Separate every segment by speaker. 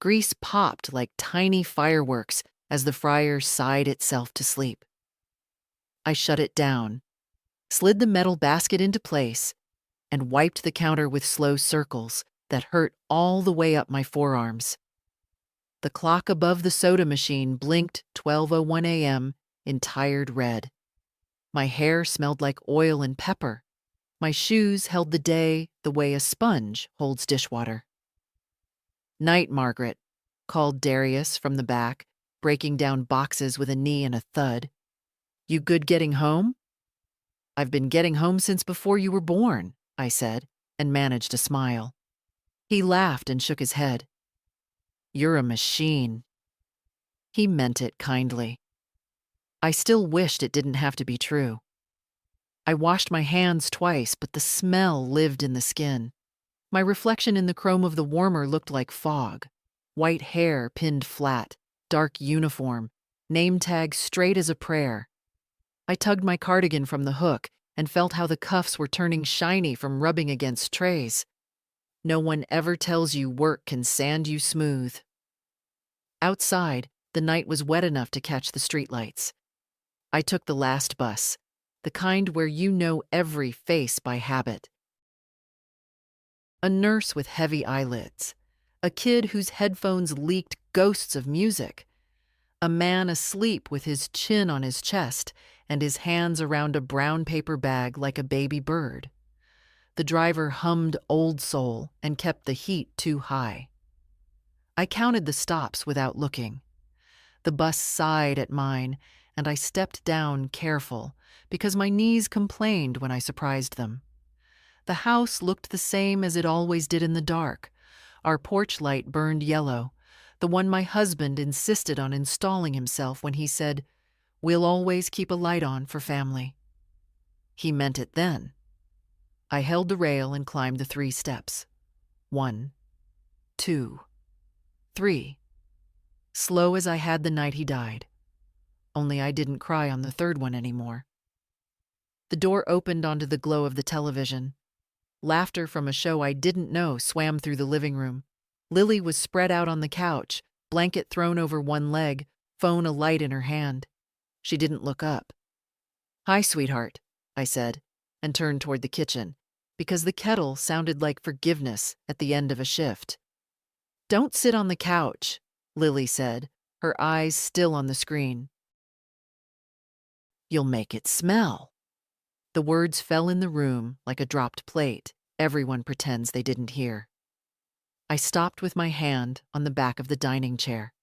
Speaker 1: Grease popped like tiny fireworks as the fryer sighed itself to sleep. I shut it down, slid the metal basket into place, and wiped the counter with slow circles that hurt all the way up my forearms. The clock above the soda machine blinked 12:01 a.m. in tired red. My hair smelled like oil and pepper. My shoes held the day the way a sponge holds dishwater. "Night, Margaret," called Darius from the back, breaking down boxes with a knee and a thud. "You good getting home?" "I've been getting home since before you were born," I said, and managed a smile. He laughed and shook his head. "You're a machine." He meant it kindly. I still wished it didn't have to be true. I washed my hands twice, but the smell lived in the skin. My reflection in the chrome of the warmer looked like fog. White hair pinned flat, dark uniform, name tag straight as a prayer. I tugged my cardigan from the hook and felt how the cuffs were turning shiny from rubbing against trays. No one ever tells you work can sand you smooth. Outside, the night was wet enough to catch the streetlights. I took the last bus, the kind where you know every face by habit. A nurse with heavy eyelids, a kid whose headphones leaked ghosts of music, a man asleep with his chin on his chest and his hands around a brown paper bag like a baby bird. The driver hummed Old Soul and kept the heat too high. I counted the stops without looking. The bus sighed at mine, and I stepped down careful because my knees complained when I surprised them. The house looked the same as it always did in the dark. Our porch light burned yellow, the one my husband insisted on installing himself when he said, "We'll always keep a light on for family." He meant it then. I held the rail and climbed the 3 steps. 1, 2, 3. Slow as I had the night he died. Only I didn't cry on the 3rd one anymore. The door opened onto the glow of the television. Laughter from a show I didn't know swam through the living room. Lily was spread out on the couch, blanket thrown over one leg, phone alight in her hand. She didn't look up. "Hi, sweetheart," I said, and turned toward the kitchen, because the kettle sounded like forgiveness at the end of a shift. "Don't sit on the couch," Lily said, her eyes still on the screen. "You'll make it smell." The words fell in the room like a dropped plate. Everyone pretends they didn't hear. I stopped with my hand on the back of the dining chair.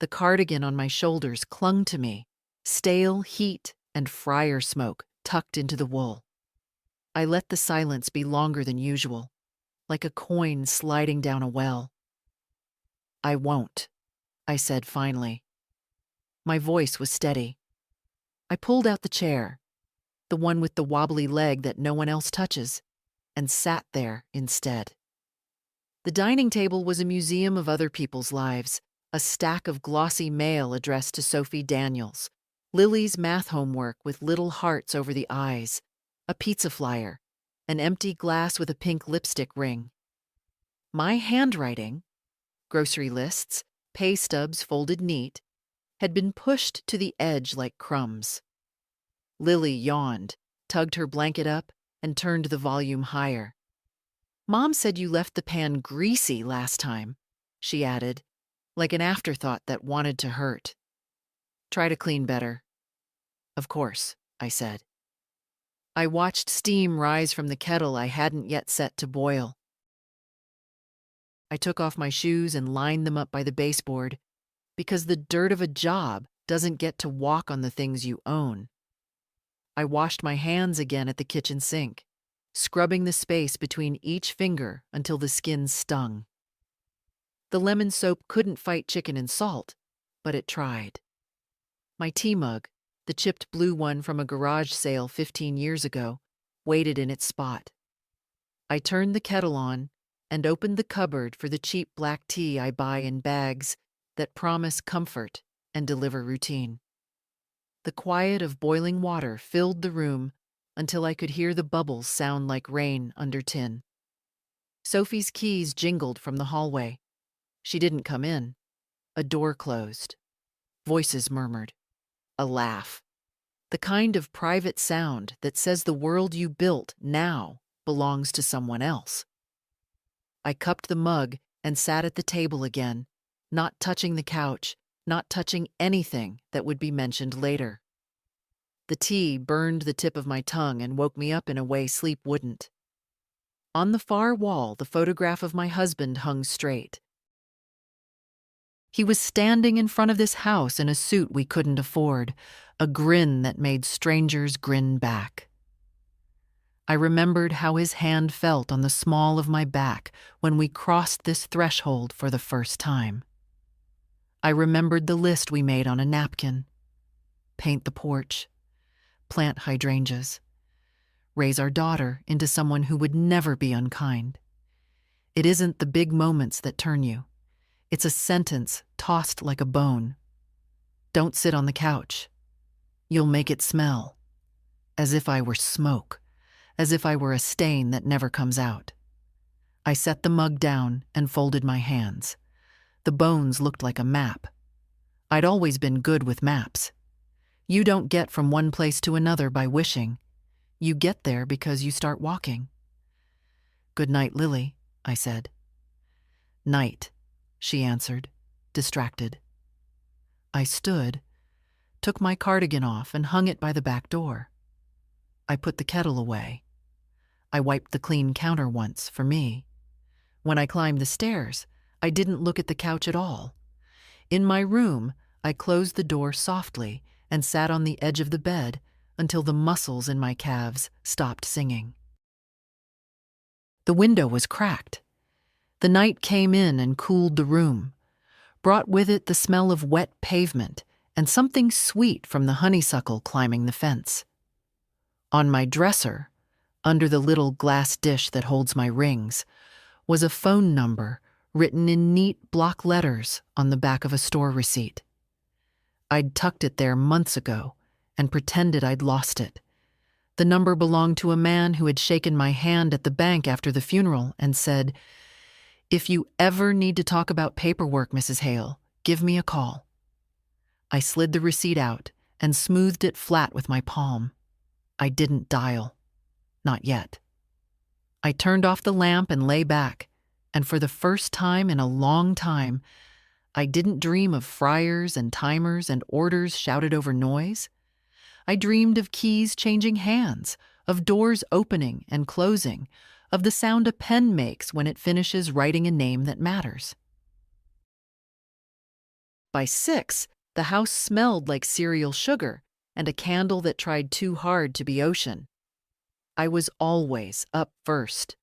Speaker 1: The cardigan on my shoulders clung to me, stale heat and fryer smoke tucked into the wool. I let the silence be longer than usual, like a coin sliding down a well. "I won't," I said finally. My voice was steady. I pulled out the chair, the one with the wobbly leg that no one else touches, and sat there instead. The dining table was a museum of other people's lives, a stack of glossy mail addressed to Sophie Daniels, Lily's math homework with little hearts over the eyes, a pizza flyer, an empty glass with a pink lipstick ring. My handwriting, grocery lists, pay stubs folded neat, had been pushed to the edge like crumbs. Lily yawned, tugged her blanket up, and turned the volume higher. "Mom said you left the pan greasy last time," she added, like an afterthought that wanted to hurt. "Try to clean better." "Of course," I said. I watched steam rise from the kettle I hadn't yet set to boil. I took off my shoes and lined them up by the baseboard, because the dirt of a job doesn't get to walk on the things you own. I washed my hands again at the kitchen sink, scrubbing the space between each finger until the skin stung. The lemon soap couldn't fight chicken and salt, but it tried. My tea mug, the chipped blue one from a garage sale 15 years ago, waited in its spot. I turned the kettle on and opened the cupboard for the cheap black tea I buy in bags that promise comfort and deliver routine. The quiet of boiling water filled the room until I could hear the bubbles sound like rain under tin. Sophie's keys jingled from the hallway. She didn't come in. A door closed. Voices murmured. A laugh. The kind of private sound that says the world you built now belongs to someone else. I cupped the mug and sat at the table again, not touching the couch, not touching anything that would be mentioned later. The tea burned the tip of my tongue and woke me up in a way sleep wouldn't. On the far wall, the photograph of my husband hung straight. He was standing in front of this house in a suit we couldn't afford, a grin that made strangers grin back. I remembered how his hand felt on the small of my back when we crossed this threshold for the first time. I remembered the list we made on a napkin. Paint the porch, plant hydrangeas, raise our daughter into someone who would never be unkind. It isn't the big moments that turn you. It's a sentence tossed like a bone. Don't sit on the couch. You'll make it smell. As if I were smoke, as if I were a stain that never comes out. I set the mug down and folded my hands. The bones looked like a map. I'd always been good with maps. You don't get from one place to another by wishing. You get there because you start walking. Good night, Lily, I said. Night, she answered, distracted. I stood, took my cardigan off and hung it by the back door. I put the kettle away. I wiped the clean counter once for me. When I climbed the stairs, I didn't look at the couch at all. In my room, I closed the door softly and sat on the edge of the bed until the muscles in my calves stopped singing. The window was cracked. The night came in and cooled the room, brought with it the smell of wet pavement and something sweet from the honeysuckle climbing the fence. On my dresser, under the little glass dish that holds my rings, was a phone number written in neat block letters on the back of a store receipt. I'd tucked it there months ago and pretended I'd lost it. The number belonged to a man who had shaken my hand at the bank after the funeral and said, "If you ever need to talk about paperwork, Mrs. Hale, give me a call." I slid the receipt out and smoothed it flat with my palm. I didn't dial. Not yet. I turned off the lamp and lay back, and for the first time in a long time, I didn't dream of fryers and timers and orders shouted over noise. I dreamed of keys changing hands, of doors opening and closing, of the sound a pen makes when it finishes writing a name that matters. By 6, the house smelled like cereal sugar and a candle that tried too hard to be ocean. I was always up first.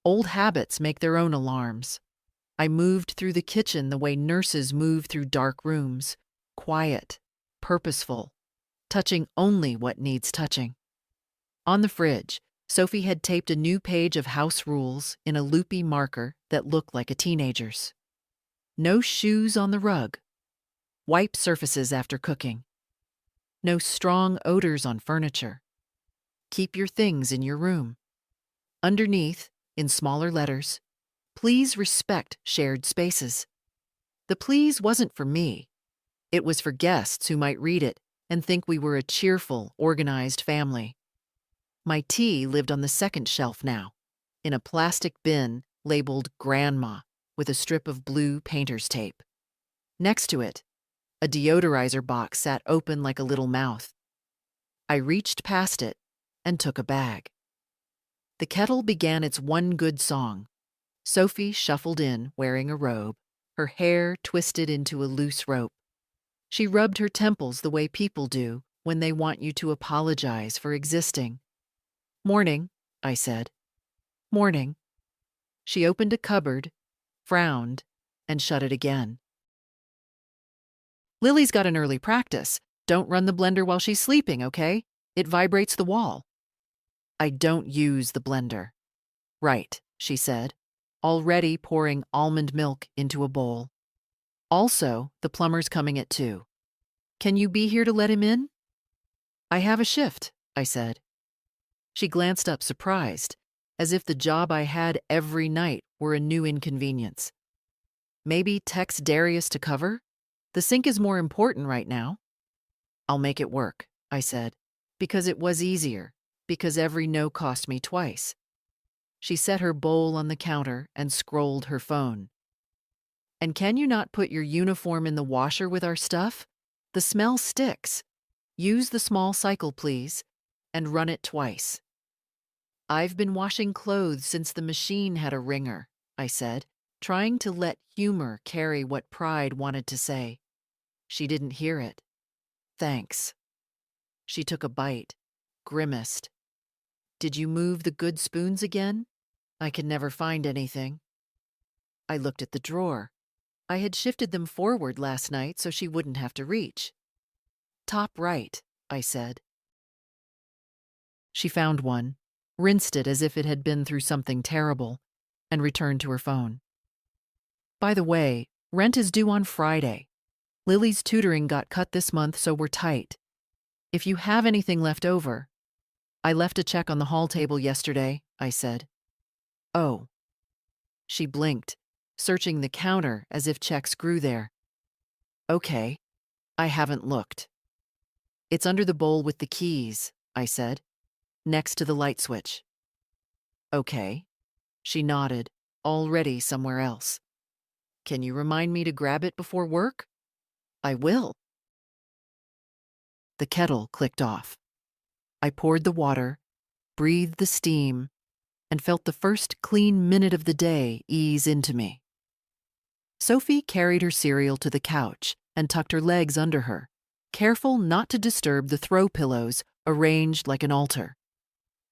Speaker 1: Old habits make their own alarms. I moved through the kitchen the way nurses move through dark rooms, quiet, purposeful, touching only what needs touching. On the fridge, Sophie had taped a new page of house rules in a loopy marker that looked like a teenager's. No shoes on the rug. Wipe surfaces after cooking. No strong odors on furniture. Keep your things in your room. Underneath, in smaller letters, please respect shared spaces. The please wasn't for me. It was for guests who might read it and think we were a cheerful, organized family. My tea lived on the second shelf now, in a plastic bin labeled Grandma with a strip of blue painter's tape. Next to it, a deodorizer box sat open like a little mouth. I reached past it and took a bag. The kettle began its one good song. Sophie shuffled in wearing a robe, her hair twisted into a loose rope. She rubbed her temples the way people do when they want you to apologize for existing. "Morning," I said. "Morning." She opened a cupboard, frowned, and shut it again. "Lily's got an early practice. Don't run the blender while she's sleeping, okay? It vibrates the wall." "I don't use the blender." "Right," she said, already pouring almond milk into a bowl. "Also, the plumber's coming at 2. Can you be here to let him in?" "I have a shift," I said. She glanced up surprised, as if the job I had every night were a new inconvenience. Maybe text Darius to cover? The sink is more important right now. I'll make it work, I said, because it was easier, because every no cost me twice. She set her bowl on the counter and scrolled her phone. And can you not put your uniform in the washer with our stuff? The smell sticks. Use the small cycle, please, and run it twice. I've been washing clothes since the machine had a ringer, I said, trying to let humor carry what pride wanted to say. She didn't hear it. Thanks. She took a bite, grimaced. Did you move the good spoons again? I can never find anything. I looked at the drawer. I had shifted them forward last night so she wouldn't have to reach. Top right, I said. She found one, rinsed it as if it had been through something terrible, and returned to her phone. By the way, rent is due on Friday. Lily's tutoring got cut this month, so we're tight. If you have anything left over. I left a check on the hall table yesterday, I said. Oh. She blinked, searching the counter as if checks grew there. Okay, I haven't looked. It's under the bowl with the keys, I said, next to the light switch. Okay. She nodded, already somewhere else. Can you remind me to grab it before work? I will. The kettle clicked off. I poured the water, breathed the steam, and felt the first clean minute of the day ease into me. Sophie carried her cereal to the couch and tucked her legs under her, careful not to disturb the throw pillows arranged like an altar.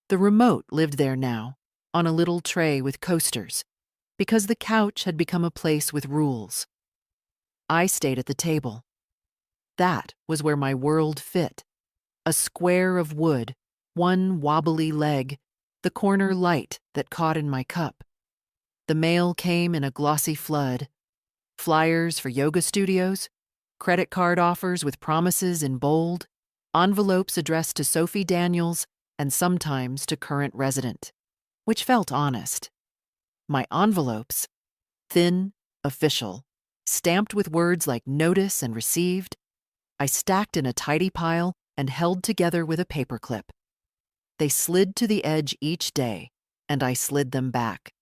Speaker 1: The remote lived there now, on a little tray with coasters, because the couch had become a place with rules. I stayed at the table. That was where my world fit. A square of wood, one wobbly leg, the corner light that caught in my cup. The mail came in a glossy flood. Flyers for yoga studios, credit card offers with promises in bold, envelopes addressed to Sophie Daniels and sometimes to current resident, which felt honest. My envelopes, thin, official, stamped with words like notice and received, I stacked in a tidy pile and held together with a paperclip. They slid to the edge each day, and I slid them back.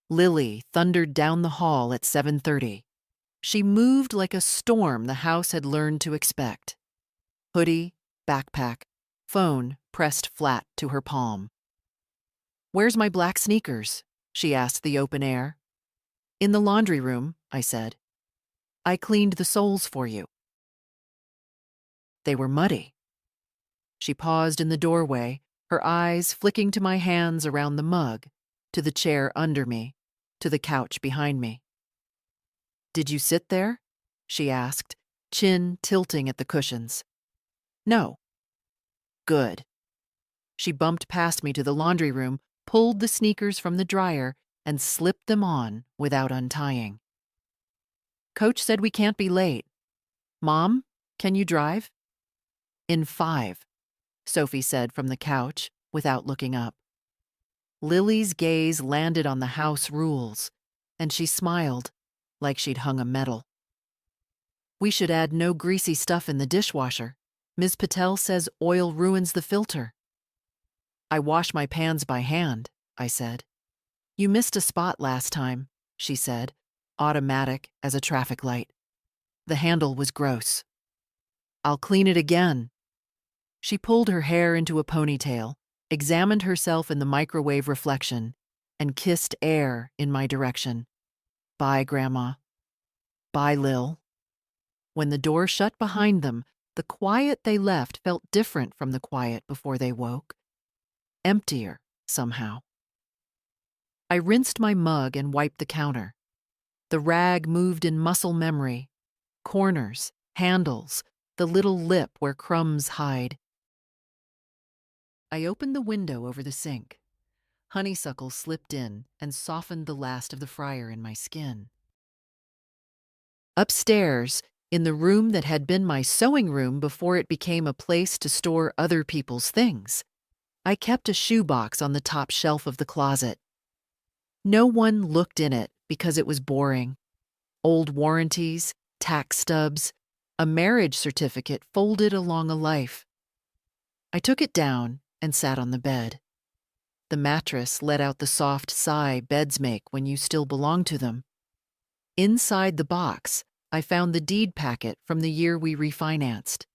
Speaker 1: Lily thundered down the hall at 7:30. She moved like a storm the house had learned to expect. Hoodie, backpack, phone pressed flat to her palm. Where's my black sneakers? She asked the open air. In the laundry room, I said. I cleaned the soles for you. They were muddy. She paused in the doorway, her eyes flicking to my hands around the mug, to the chair under me, to the couch behind me. Did you sit there? She asked, chin tilting at the cushions. No. Good. She bumped past me to the laundry room, pulled the sneakers from the dryer, and slipped them on without untying. Coach said we can't be late. Mom, can you drive? In 5, Sophie said from the couch, without looking up. Lily's gaze landed on the house rules, and she smiled, like she'd hung a medal. We should add no greasy stuff in the dishwasher. Ms. Patel says oil ruins the filter. I wash my pans by hand, I said. You missed a spot last time, she said, automatic as a traffic light. The handle was gross. I'll clean it again. She pulled her hair into a ponytail, examined herself in the microwave reflection, and kissed air in my direction. Bye, Grandma. Bye, Lil. When the door shut behind them, the quiet they left felt different from the quiet before they woke. Emptier, somehow. I rinsed my mug and wiped the counter. The rag moved in muscle memory. Corners, handles, the little lip where crumbs hide. I opened the window over the sink. Honeysuckle slipped in and softened the last of the fryer in my skin. Upstairs, in the room that had been my sewing room before it became a place to store other people's things, I kept a shoebox on the top shelf of the closet. No one looked in it because it was boring. Old warranties, tax stubs, a marriage certificate folded along a life. I took it down and sat on the bed. The mattress let out the soft sigh beds make when you still belong to them. Inside the box, I found the deed packet from the year we refinanced.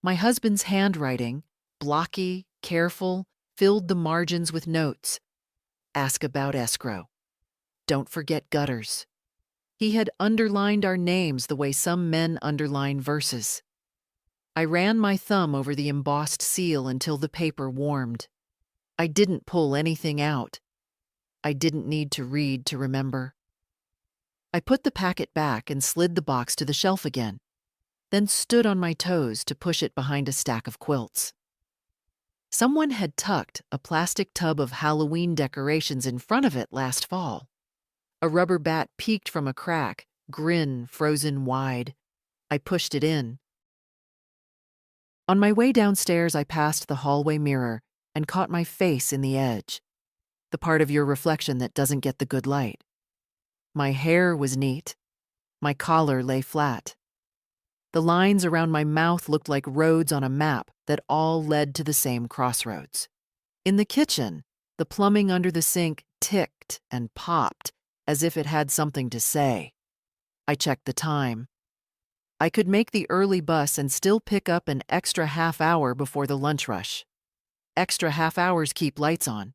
Speaker 1: My husband's handwriting, blocky, careful, filled the margins with notes. Ask about escrow. Don't forget gutters. He had underlined our names the way some men underline verses. I ran my thumb over the embossed seal until the paper warmed. I didn't pull anything out. I didn't need to read to remember. I put the packet back and slid the box to the shelf again, then stood on my toes to push it behind a stack of quilts. Someone had tucked a plastic tub of Halloween decorations in front of it last fall. A rubber bat peeked from a crack, grin frozen wide. I pushed it in. On my way downstairs, I passed the hallway mirror and caught my face in the edge, the part of your reflection that doesn't get the good light. My hair was neat. My collar lay flat. The lines around my mouth looked like roads on a map that all led to the same crossroads. In the kitchen, the plumbing under the sink ticked and popped as if it had something to say. I checked the time. I could make the early bus and still pick up an extra half hour before the lunch rush. Extra half hours keep lights on.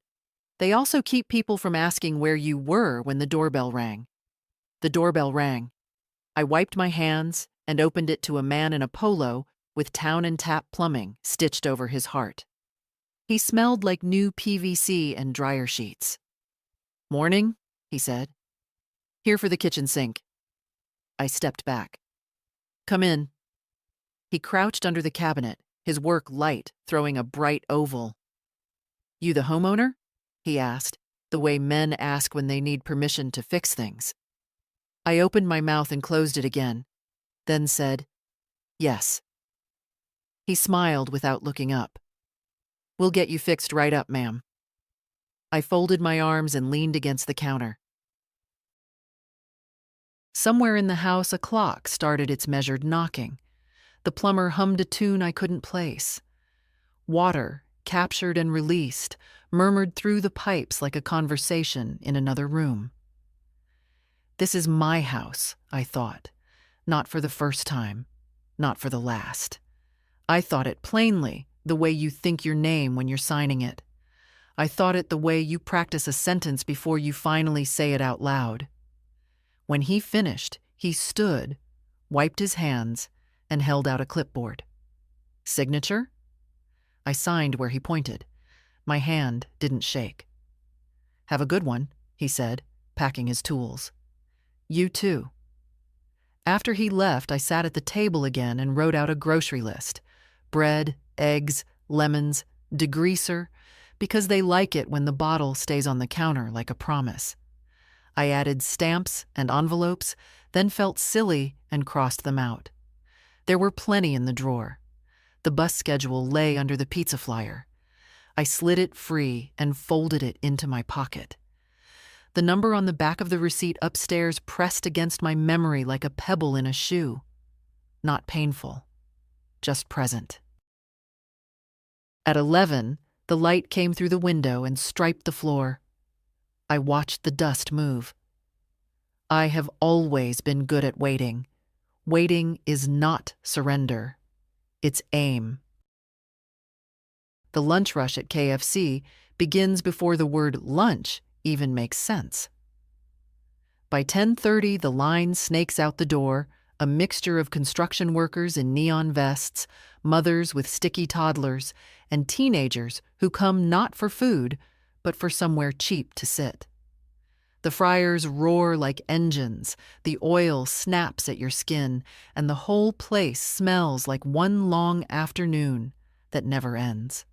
Speaker 1: They also keep people from asking where you were when the doorbell rang. The doorbell rang. I wiped my hands and opened it to a man in a polo with Town and Tap plumbing stitched over his heart. He smelled like new PVC and dryer sheets. "Morning," he said. "Here for the kitchen sink." I stepped back. "Come in." He crouched under the cabinet, his work light, throwing a bright oval. "You the homeowner?" he asked, the way men ask when they need permission to fix things. I opened my mouth and closed it again, then said, "Yes." He smiled without looking up. "We'll get you fixed right up, ma'am." I folded my arms and leaned against the counter. Somewhere in the house, a clock started its measured knocking. The plumber hummed a tune I couldn't place. Water, captured and released, murmured through the pipes like a conversation in another room. This is my house, I thought, not for the first time, not for the last. I thought it plainly, the way you think your name when you're signing it. I thought it the way you practice a sentence before you finally say it out loud. When he finished, he stood, wiped his hands, and held out a clipboard. "Signature?" I signed where he pointed. My hand didn't shake. "Have a good one," he said, packing his tools. "You too." After he left, I sat at the table again and wrote out a grocery list. Bread, eggs, lemons, degreaser, because they like it when the bottle stays on the counter like a promise. I added stamps and envelopes, then felt silly and crossed them out. There were plenty in the drawer. The bus schedule lay under the pizza flyer. I slid it free and folded it into my pocket. The number on the back of the receipt upstairs pressed against my memory like a pebble in a shoe. Not painful, just present. At 11, the light came through the window and striped the floor. I watched the dust move. I have always been good at waiting. Waiting is not surrender. It's aim. The lunch rush at KFC begins before the word lunch even makes sense. By 10:30, the line snakes out the door, a mixture of construction workers in neon vests, mothers with sticky toddlers, and teenagers who come not for food, but for somewhere cheap to sit. The fryers roar like engines, the oil snaps at your skin, and the whole place smells like one long afternoon that never ends.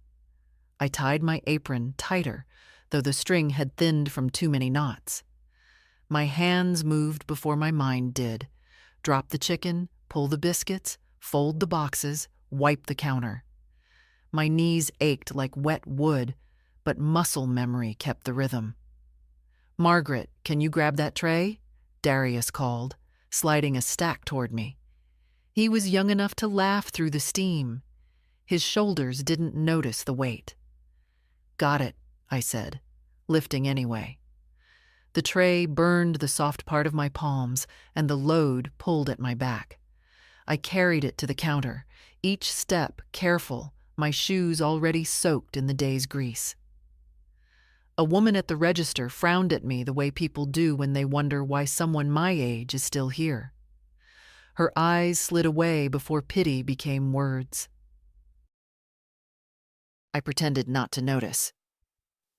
Speaker 1: I tied my apron tighter, though the string had thinned from too many knots. My hands moved before my mind did. Drop the chicken, pull the biscuits, fold the boxes, wipe the counter. My knees ached like wet wood, but muscle memory kept the rhythm. "Margaret, can you grab that tray?" Darius called. sliding a stack toward me. He was young enough to laugh through the steam. His shoulders didn't notice the weight. "Got it," I said, lifting anyway. The tray burned the soft part of my palms, and the load pulled at my back. I carried it to the counter, each step careful, my shoes already soaked in the day's grease. A woman at the register frowned at me the way people do when they wonder why someone my age is still here. Her eyes slid away before pity became words. I pretended not to notice.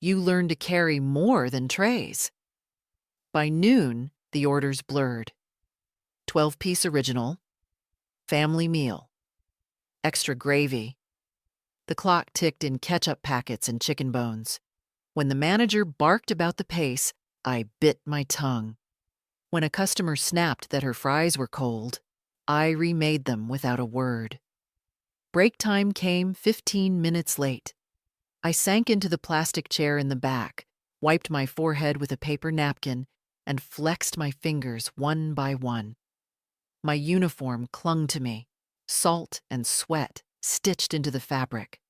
Speaker 1: "You learn to carry more than trays." By noon, the orders blurred. 12-piece original, family meal, extra gravy. The clock ticked in ketchup packets and chicken bones. When the manager barked about the pace, I bit my tongue. When a customer snapped that her fries were cold, I remade them without a word. Break time came 15 minutes late. I sank into the plastic chair in the back, wiped my forehead with a paper napkin, and flexed my fingers one by one. My uniform clung to me, salt and sweat stitched into the fabric.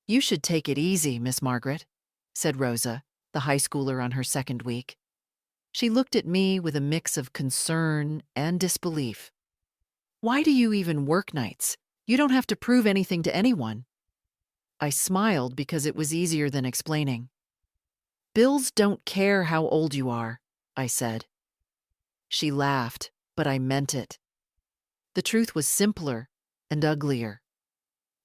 Speaker 1: "You should take it easy, Miss Margaret," said Rosa, the high schooler on her second week. She looked at me with a mix of concern and disbelief. "Why do you even work nights? You don't have to prove anything to anyone." I smiled because it was easier than explaining. "Bills don't care how old you are," I said. She laughed, but I meant it. The truth was simpler and uglier.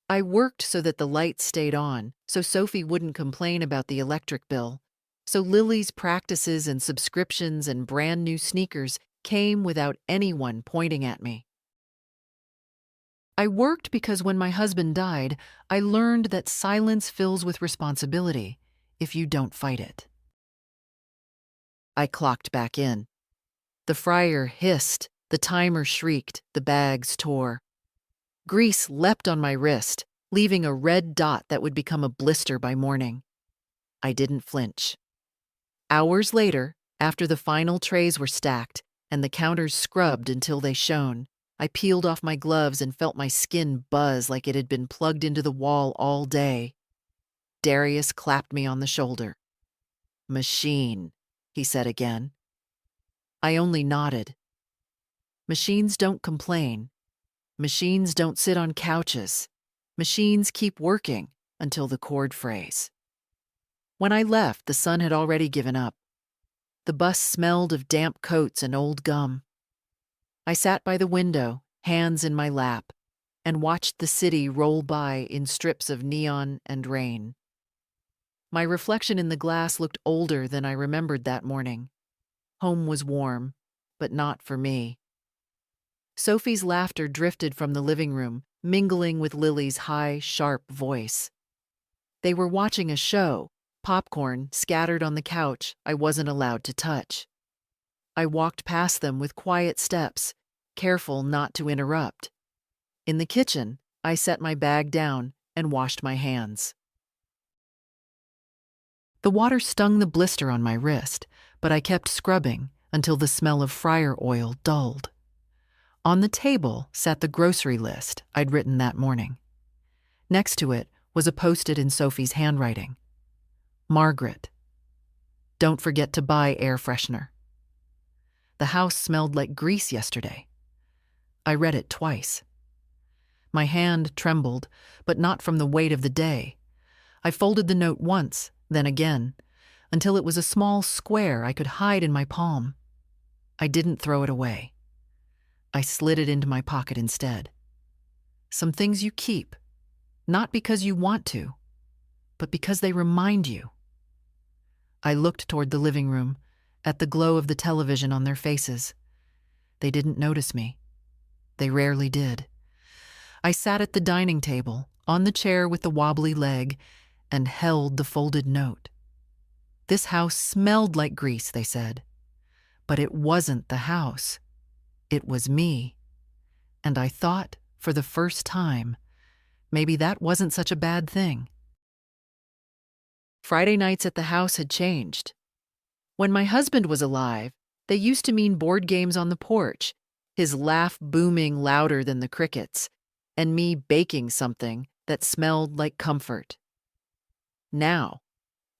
Speaker 1: I worked so that the lights stayed on, so Sophie wouldn't complain about the electric bill, so Lily's practices and subscriptions and brand new sneakers came without anyone pointing at me. I worked because when my husband died, I learned that silence fills with responsibility if you don't fight it. I clocked back in. The fryer hissed, the timer shrieked, the bags tore. Grease leapt on my wrist, leaving a red dot that would become a blister by morning. I didn't flinch. Hours later, after the final trays were stacked and the counters scrubbed until they shone, I peeled off my gloves and felt my skin buzz like it had been plugged into the wall all day. Darius clapped me on the shoulder. "Machine," he said again. I only nodded. Machines don't complain. Machines don't sit on couches. Machines keep working until the cord frays. When I left, the sun had already given up. The bus smelled of damp coats and old gum. I sat by the window, hands in my lap, and watched the city roll by in strips of neon and rain. My reflection in the glass looked older than I remembered that morning. Home was warm, but not for me. Sophie's laughter drifted from the living room, mingling with Lily's high, sharp voice. They were watching a show, popcorn scattered on the couch I wasn't allowed to touch. I walked past them with quiet steps, careful not to interrupt. In the kitchen, I set my bag down and washed my hands. The water stung the blister on my wrist, but I kept scrubbing until the smell of fryer oil dulled. On the table sat the grocery list I'd written that morning. Next to it was a post-it in Sophie's handwriting. Margaret. Don't forget to buy air freshener. The house smelled like grease yesterday. I read it twice. My hand trembled, but not from the weight of the day. I folded the note once, then again, until it was a small square I could hide in my palm. I didn't throw it away. I slid it into my pocket instead. Some things you keep, not because you want to, but because they remind you. I looked toward the living room, at the glow of the television on their faces. They didn't notice me. They rarely did. I sat at the dining table, on the chair with the wobbly leg, and held the folded note. This house smelled like grease, they said. But it wasn't the house. It was me. And I thought, for the first time, maybe that wasn't such a bad thing. Friday nights at the house had changed. When my husband was alive, They used to mean board games on the porch, his laugh booming louder than the crickets, and me baking something that smelled like comfort. Now,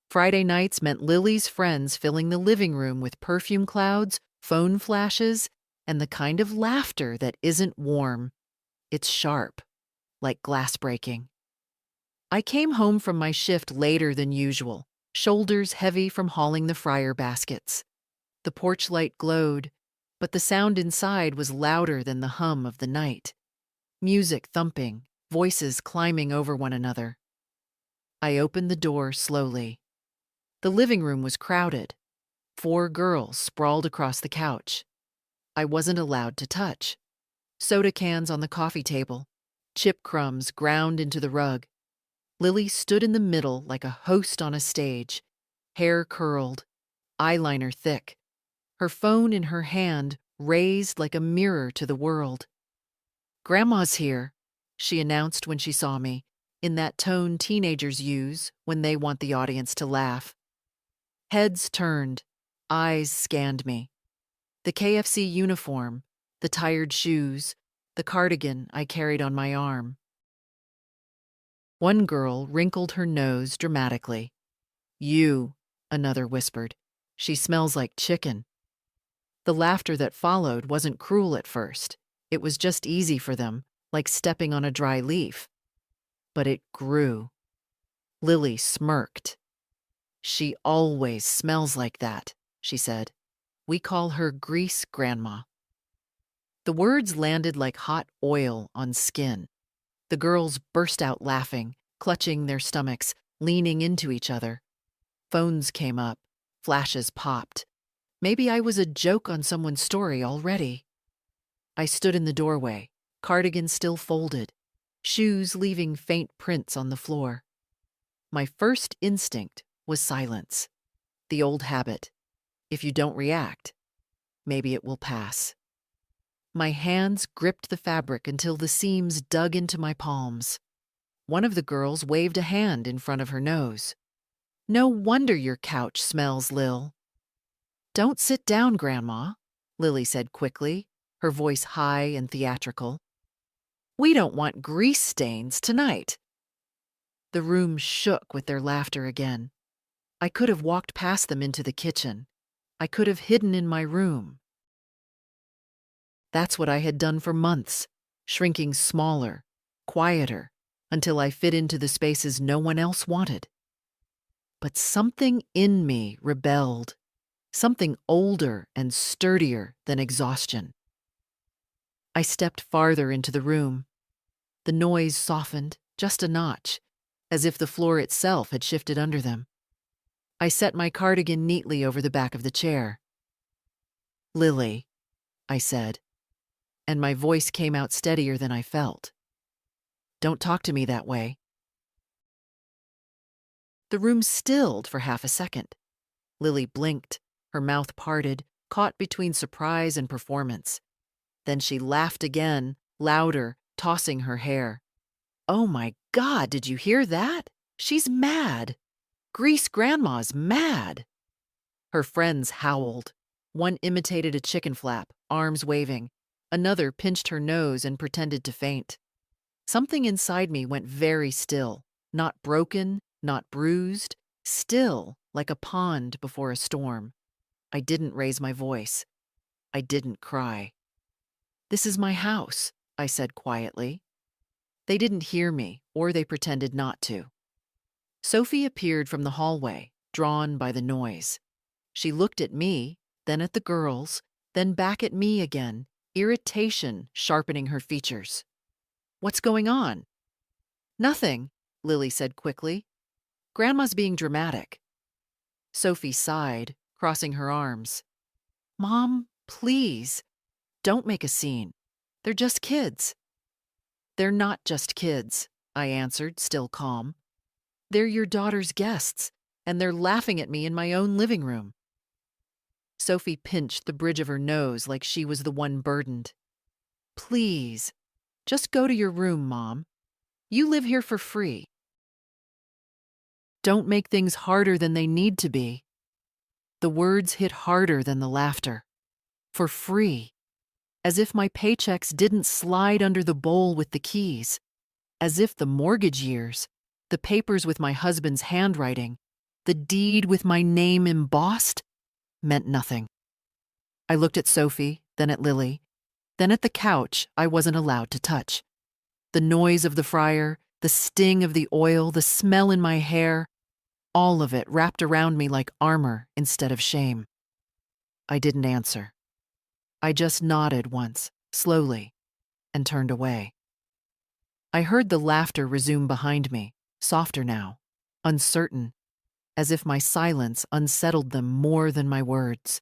Speaker 1: Friday nights meant Lily's friends filling the living room with perfume clouds, phone flashes, and the kind of laughter that isn't warm. It's sharp, like glass breaking. I came home from my shift later than usual, shoulders heavy from hauling the fryer baskets. The porch light glowed, but the sound inside was louder than the hum of the night. Music thumping, voices climbing over one another. I opened the door slowly. The living room was crowded. 4 girls sprawled across the couch. I wasn't allowed to touch. Soda cans on the coffee table, chip crumbs ground into the rug. Lily stood in the middle like a host on a stage, hair curled, eyeliner thick, her phone in her hand raised like a mirror to the world. "Grandma's here," she announced when she saw me, in that tone teenagers use when they want the audience to laugh. Heads turned, eyes scanned me. The KFC uniform, the tired shoes, the cardigan I carried on my arm. One girl wrinkled her nose dramatically. "You," another whispered. "She smells like chicken." The laughter that followed wasn't cruel at first. It was just easy for them, like stepping on a dry leaf. But it grew. Lily smirked. "She always smells like that," she said. "We call her Grease Grandma." The words landed like hot oil on skin. The girls burst out laughing, clutching their stomachs, leaning into each other. Phones came up. Flashes popped. Maybe I was a joke on someone's story already. I stood in the doorway, cardigan still folded, shoes leaving faint prints on the floor. My first instinct was silence. The old habit. If you don't react, maybe it will pass. My hands gripped the fabric until the seams dug into my palms. One of the girls waved a hand in front of her nose. "No wonder your couch smells, Lil." "Don't sit down, Grandma," Lily said quickly, her voice high and theatrical. "We don't want grease stains tonight." The room shook with their laughter again. I could have walked past them into the kitchen. I could have hidden in my room. That's what I had done for months, shrinking smaller, quieter, until I fit into the spaces no one else wanted. But something in me rebelled, something older and sturdier than exhaustion. I stepped farther into the room. The noise softened just a notch, as if the floor itself had shifted under them. I set my cardigan neatly over the back of the chair. "Lily," I said, and my voice came out steadier than I felt. "Don't talk to me that way." The room stilled for half a second. Lily blinked, her mouth parted, caught between surprise and performance. Then she laughed again, louder, tossing her hair. "Oh my God, did you hear that? She's mad. Grease Grandma's mad." Her friends howled. One imitated a chicken flap, arms waving. Another pinched her nose and pretended to faint. Something inside me went very still, not broken, not bruised, still like a pond before a storm. I didn't raise my voice. I didn't cry. "This is my house," I said quietly. They didn't hear me, or they pretended not to. Sophie appeared from the hallway, drawn by the noise. She looked at me, then at the girls, then back at me again, irritation sharpening her features. "What's going on?" "Nothing," Lily said quickly. "Grandma's being dramatic." Sophie sighed, crossing her arms. "Mom, please, don't make a scene. They're just kids." "They're not just kids," I answered, still calm. "They're your daughter's guests, and they're laughing at me in my own living room." Sophie pinched the bridge of her nose like she was the one burdened. "Please, just go to your room, Mom. You live here for free. Don't make things harder than they need to be." The words hit harder than the laughter. For free. As if my paychecks didn't slide under the bowl with the keys. As if the mortgage years, the papers with my husband's handwriting, the deed with my name embossed, meant nothing. I looked at Sophie, then at Lily, then at the couch I wasn't allowed to touch. The noise of the fryer, the sting of the oil, the smell in my hair, all of it wrapped around me like armor instead of shame. I didn't answer. I just nodded once, slowly, and turned away. I heard the laughter resume behind me, softer now, uncertain, as if my silence unsettled them more than my words.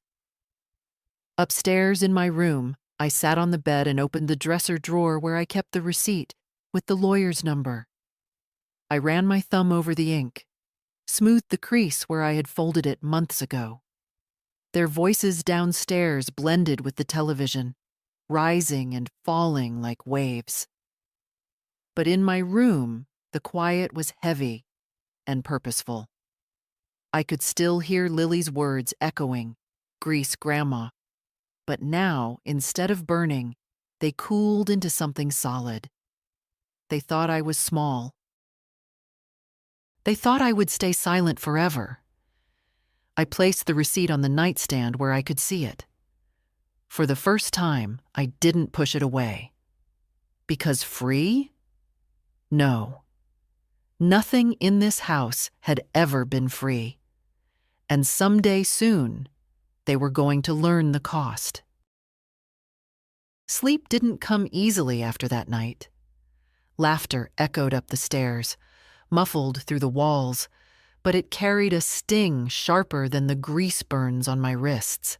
Speaker 1: Upstairs in my room, I sat on the bed and opened the dresser drawer where I kept the receipt with the lawyer's number. I ran my thumb over the ink, smoothed the crease where I had folded it months ago. Their voices downstairs blended with the television, rising and falling like waves. But in my room, the quiet was heavy and purposeful. I could still hear Lily's words echoing, "Grease Grandma." But now, instead of burning, they cooled into something solid. They thought I was small. They thought I would stay silent forever. I placed the receipt on the nightstand where I could see it. For the first time, I didn't push it away. Because free? No. Nothing in this house had ever been free. And someday soon, they were going to learn the cost. Sleep didn't come easily after that night. Laughter echoed up the stairs, muffled through the walls, but it carried a sting sharper than the grease burns on my wrists.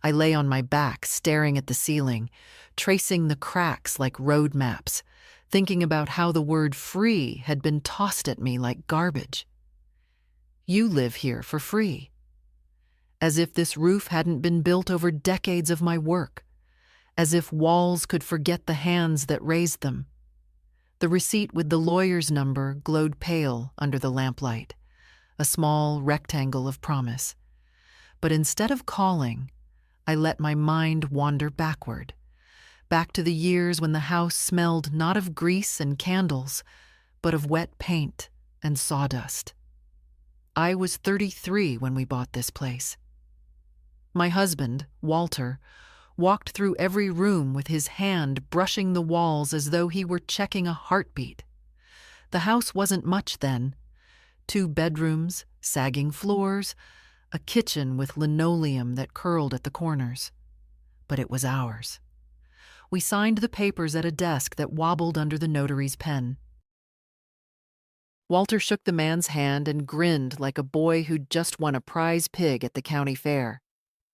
Speaker 1: I lay on my back, staring at the ceiling, tracing the cracks like road maps, thinking about how the word free had been tossed at me like garbage. You live here for free. As if this roof hadn't been built over decades of my work. As if walls could forget the hands that raised them. The receipt with the lawyer's number glowed pale under the lamplight, a small rectangle of promise. But instead of calling, I let my mind wander backward, back to the years when the house smelled not of grease and candles, but of wet paint and sawdust. I was 33 when we bought this place. My husband, Walter, walked through every room with his hand brushing the walls as though he were checking a heartbeat. The house wasn't much then. 2 bedrooms, sagging floors, a kitchen with linoleum that curled at the corners. But it was ours. We signed the papers at a desk that wobbled under the notary's pen. Walter shook the man's hand and grinned like a boy who'd just won a prize pig at the county fair.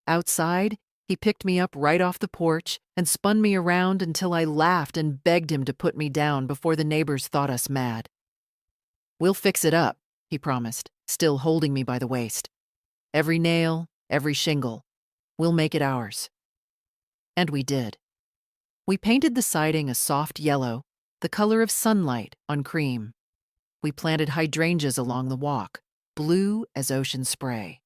Speaker 1: Outside, he picked me up right off the porch and spun me around until I laughed and begged him to put me down before the neighbors thought us mad. "We'll fix it up," he promised, still holding me by the waist. "Every nail, every shingle. We'll make it ours." And we did. We painted the siding a soft yellow, the color of sunlight on cream. We planted hydrangeas along the walk, blue as ocean spray.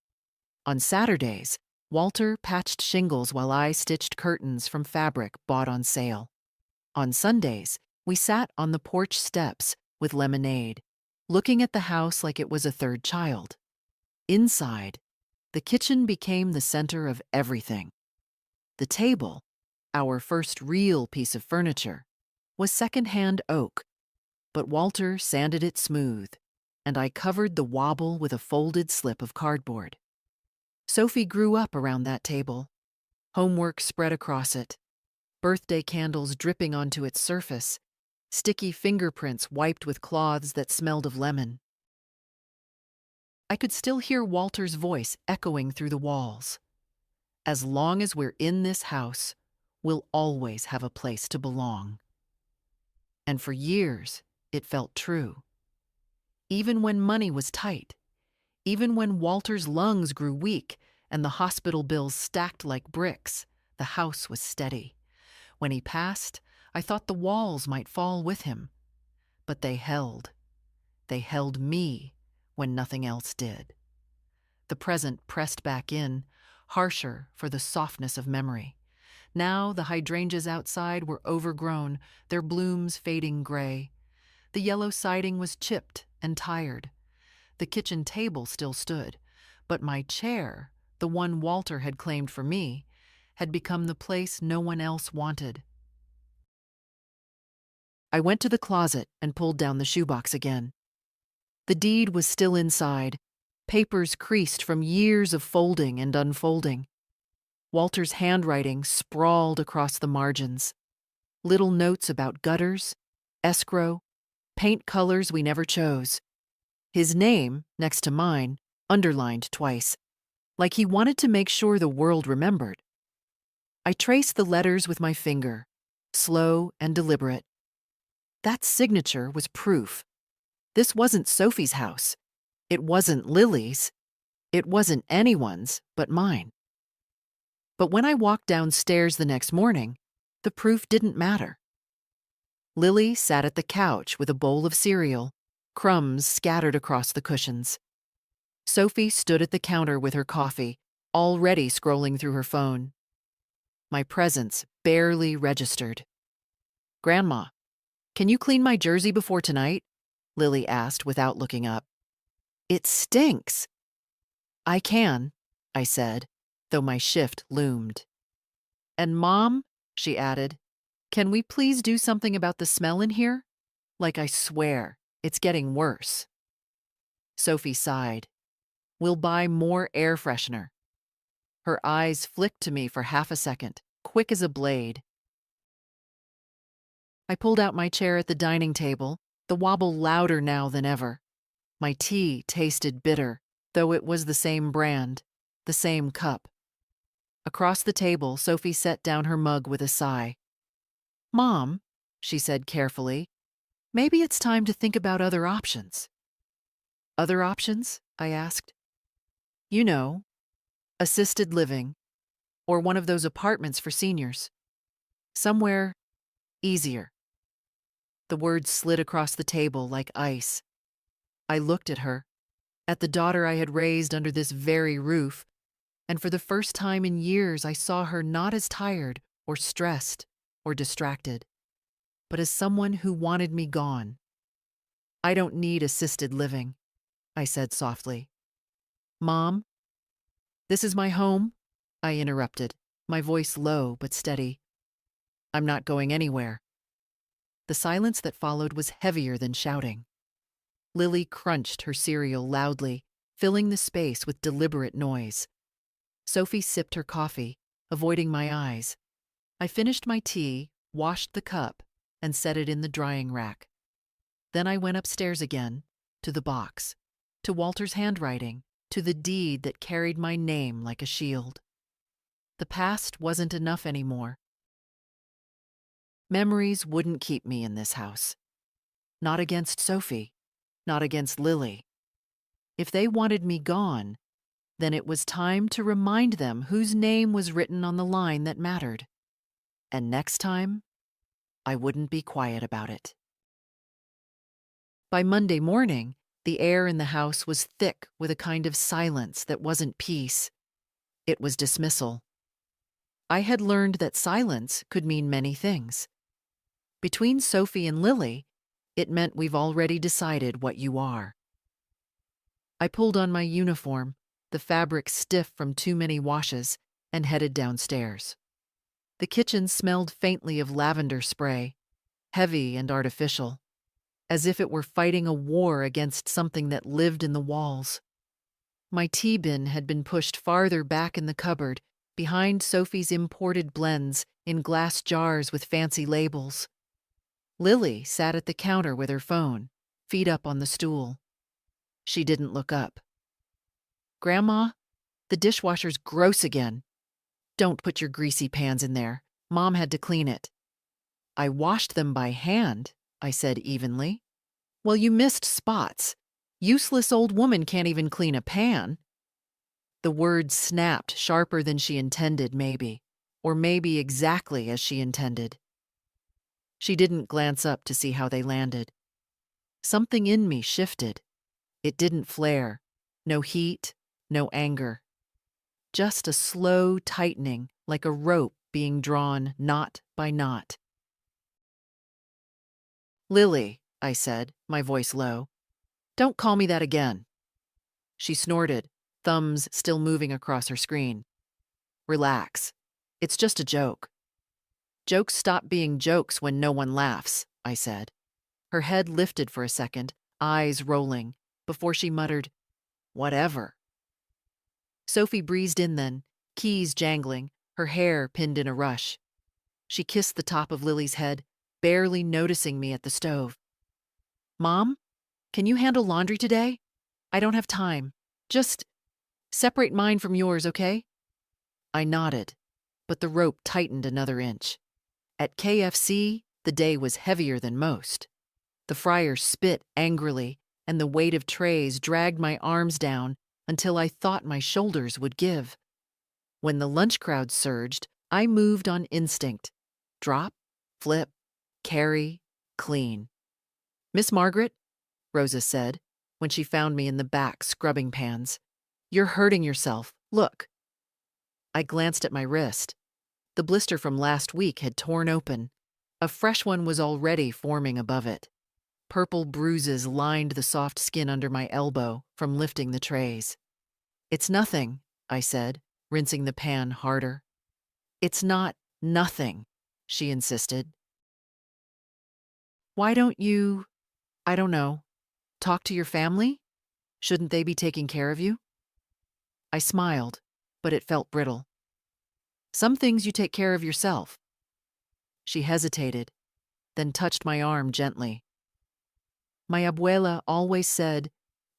Speaker 1: On Saturdays, Walter patched shingles while I stitched curtains from fabric bought on sale. On Sundays, we sat on the porch steps with lemonade, looking at the house like it was a third child. Inside, the kitchen became the center of everything. The table, our first real piece of furniture, was second-hand oak, but Walter sanded it smooth, and I covered the wobble with a folded slip of cardboard. Sophie grew up around that table, homework spread across it, birthday candles dripping onto its surface, sticky fingerprints wiped with cloths that smelled of lemon. I could still hear Walter's voice echoing through the walls. "As long as we're in this house, we'll always have a place to belong." And for years, it felt true. Even when money was tight, even when Walter's lungs grew weak and the hospital bills stacked like bricks, the house was steady. When he passed, I thought the walls might fall with him. But they held. They held me when nothing else did. The present pressed back in, harsher for the softness of memory. Now the hydrangeas outside were overgrown, their blooms fading gray. The yellow siding was chipped and tired. The kitchen table still stood, but my chair, the one Walter had claimed for me, had become the place no one else wanted. I went to the closet and pulled down the shoebox again. The deed was still inside, papers creased from years of folding and unfolding. Walter's handwriting sprawled across the margins. Little notes about gutters, escrow, paint colors we never chose. His name, next to mine, underlined twice, like he wanted to make sure the world remembered. I traced the letters with my finger, slow and deliberate. That signature was proof. This wasn't Sophie's house. It wasn't Lily's. It wasn't anyone's but mine. But when I walked downstairs the next morning, the proof didn't matter. Lily sat at the couch with a bowl of cereal, crumbs scattered across the cushions. Sophie stood at the counter with her coffee, already scrolling through her phone. My presence barely registered. "Grandma, can you clean my jersey before tonight?" Lily asked without looking up. "It stinks." "I can," I said, though my shift loomed. "And Mom," she added, "can we please do something about the smell in here? Like, I swear, it's getting worse." Sophie sighed. "We'll buy more air freshener." Her eyes flicked to me for half a second, quick as a blade. I pulled out my chair at the dining table, the wobble louder now than ever. My tea tasted bitter, though it was the same brand, the same cup. Across the table, Sophie set down her mug with a sigh. "Mom," she said carefully, "maybe it's time to think about other options." "Other options?" I asked. "You know, assisted living, or one of those apartments for seniors. Somewhere easier." The words slid across the table like ice. I looked at her, at the daughter I had raised under this very roof, and for the first time in years I saw her not as tired or stressed or distracted, but as someone who wanted me gone. "I don't need assisted living," I said softly. "Mom?" "This is my home," I interrupted, my voice low but steady. "I'm not going anywhere." The silence that followed was heavier than shouting. Lily crunched her cereal loudly, filling the space with deliberate noise. Sophie sipped her coffee, avoiding my eyes. I finished my tea, washed the cup, and set it in the drying rack. Then I went upstairs again, to the box, to Walter's handwriting, to the deed that carried my name like a shield. The past wasn't enough anymore. Memories wouldn't keep me in this house. Not against Sophie, not against Lily. If they wanted me gone, then it was time to remind them whose name was written on the line that mattered. And next time, I wouldn't be quiet about it. By Monday morning, the air in the house was thick with a kind of silence that wasn't peace. It was dismissal. I had learned that silence could mean many things. Between Sophie and Lily, it meant we've already decided what you are. I pulled on my uniform, the fabric stiff from too many washes, and headed downstairs. The kitchen smelled faintly of lavender spray, heavy and artificial, as if it were fighting a war against something that lived in the walls. My tea bin had been pushed farther back in the cupboard, behind Sophie's imported blends in glass jars with fancy labels. Lily sat at the counter with her phone, feet up on the stool. She didn't look up. "Grandma, the dishwasher's gross again." "Don't put your greasy pans in there. Mom had to clean it." "I washed them by hand," I said evenly. "Well, you missed spots. Useless old woman can't even clean a pan." The words snapped sharper than she intended, maybe, or maybe exactly as she intended. She didn't glance up to see how they landed. Something in me shifted. It didn't flare. No heat, no anger. just a slow tightening like a rope being drawn knot by knot. "Lily," I said, my voice low, "don't call me that again." She snorted, thumbs still moving across her screen. "Relax. It's just a joke." "Jokes stop being jokes when no one laughs," I said. Her head lifted for a second, eyes rolling, before she muttered, "Whatever." Sophie breezed in then, keys jangling, her hair pinned in a rush. She kissed the top of Lily's head, barely noticing me at the stove. "Mom, can you handle laundry today? I don't have time. Just separate mine from yours, okay?" I nodded, but the rope tightened another inch. At KFC, the day was heavier than most. The fryer spit angrily, and the weight of trays dragged my arms down until I thought my shoulders would give. When the lunch crowd surged, I moved on instinct. Drop, flip, carry, clean. "Miss Margaret," Rosa said, when she found me in the back scrubbing pans, "you're hurting yourself. Look." I glanced at my wrist. The blister from last week had torn open. A fresh one was already forming above it. Purple bruises lined the soft skin under my elbow from lifting the trays. "It's nothing," I said, rinsing the pan harder. "It's not nothing," she insisted. "Why don't you, I don't know, talk to your family? Shouldn't they be taking care of you?" I smiled, but it felt brittle. "Some things you take care of yourself." She hesitated, then touched my arm gently. "My abuela always said,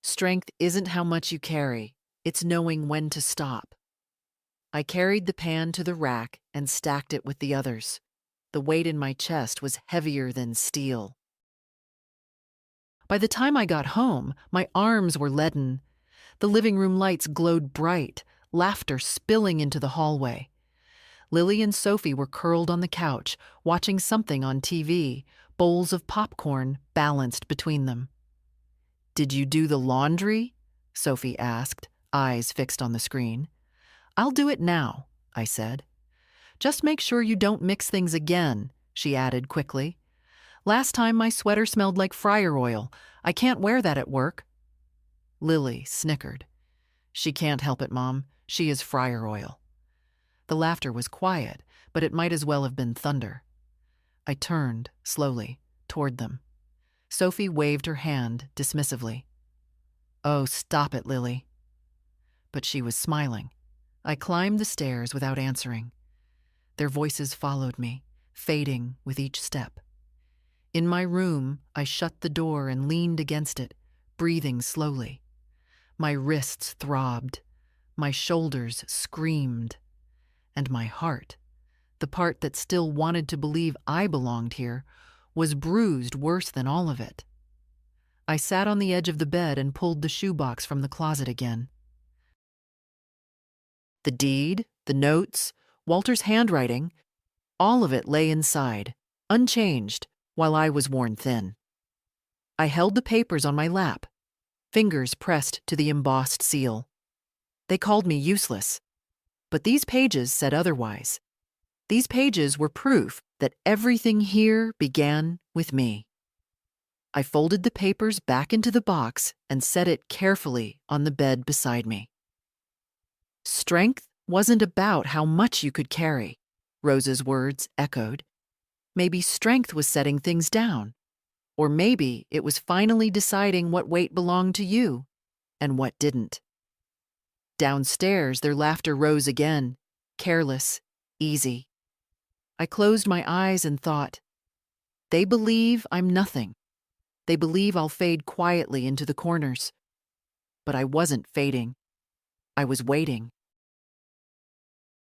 Speaker 1: strength isn't how much you carry, it's knowing when to stop." I carried the pan to the rack and stacked it with the others. The weight in my chest was heavier than steel. By the time I got home, my arms were leaden. The living room lights glowed bright, laughter spilling into the hallway. Lily and Sophie were curled on the couch, watching something on TV, bowls of popcorn balanced between them. "Did you do the laundry?" Sophie asked, eyes fixed on the screen. "I'll do it now," I said. "Just make sure you don't mix things again," she added quickly. "Last time my sweater smelled like fryer oil. I can't wear that at work." Lily snickered. "She can't help it, Mom. She is fryer oil." The laughter was quiet, but it might as well have been thunder. I turned, slowly, toward them. Sophie waved her hand dismissively. "Oh, stop it, Lily." But she was smiling. I climbed the stairs without answering. Their voices followed me, fading with each step. In my room, I shut the door and leaned against it, breathing slowly. My wrists throbbed, my shoulders screamed, and my heart, the part that still wanted to believe I belonged here, was bruised worse than all of it. I sat on the edge of the bed and pulled the shoebox from the closet again. The deed, the notes, Walter's handwriting, all of it lay inside, unchanged, while I was worn thin. I held the papers on my lap, fingers pressed to the embossed seal. They called me useless, but these pages said otherwise. These pages were proof that everything here began with me. I folded the papers back into the box and set it carefully on the bed beside me. Strength wasn't about how much you could carry, Rosa's words echoed. Maybe strength was setting things down. Or maybe it was finally deciding what weight belonged to you and what didn't. Downstairs, their laughter rose again, careless, easy. I closed my eyes and thought, they believe I'm nothing. They believe I'll fade quietly into the corners. But I wasn't fading. I was waiting.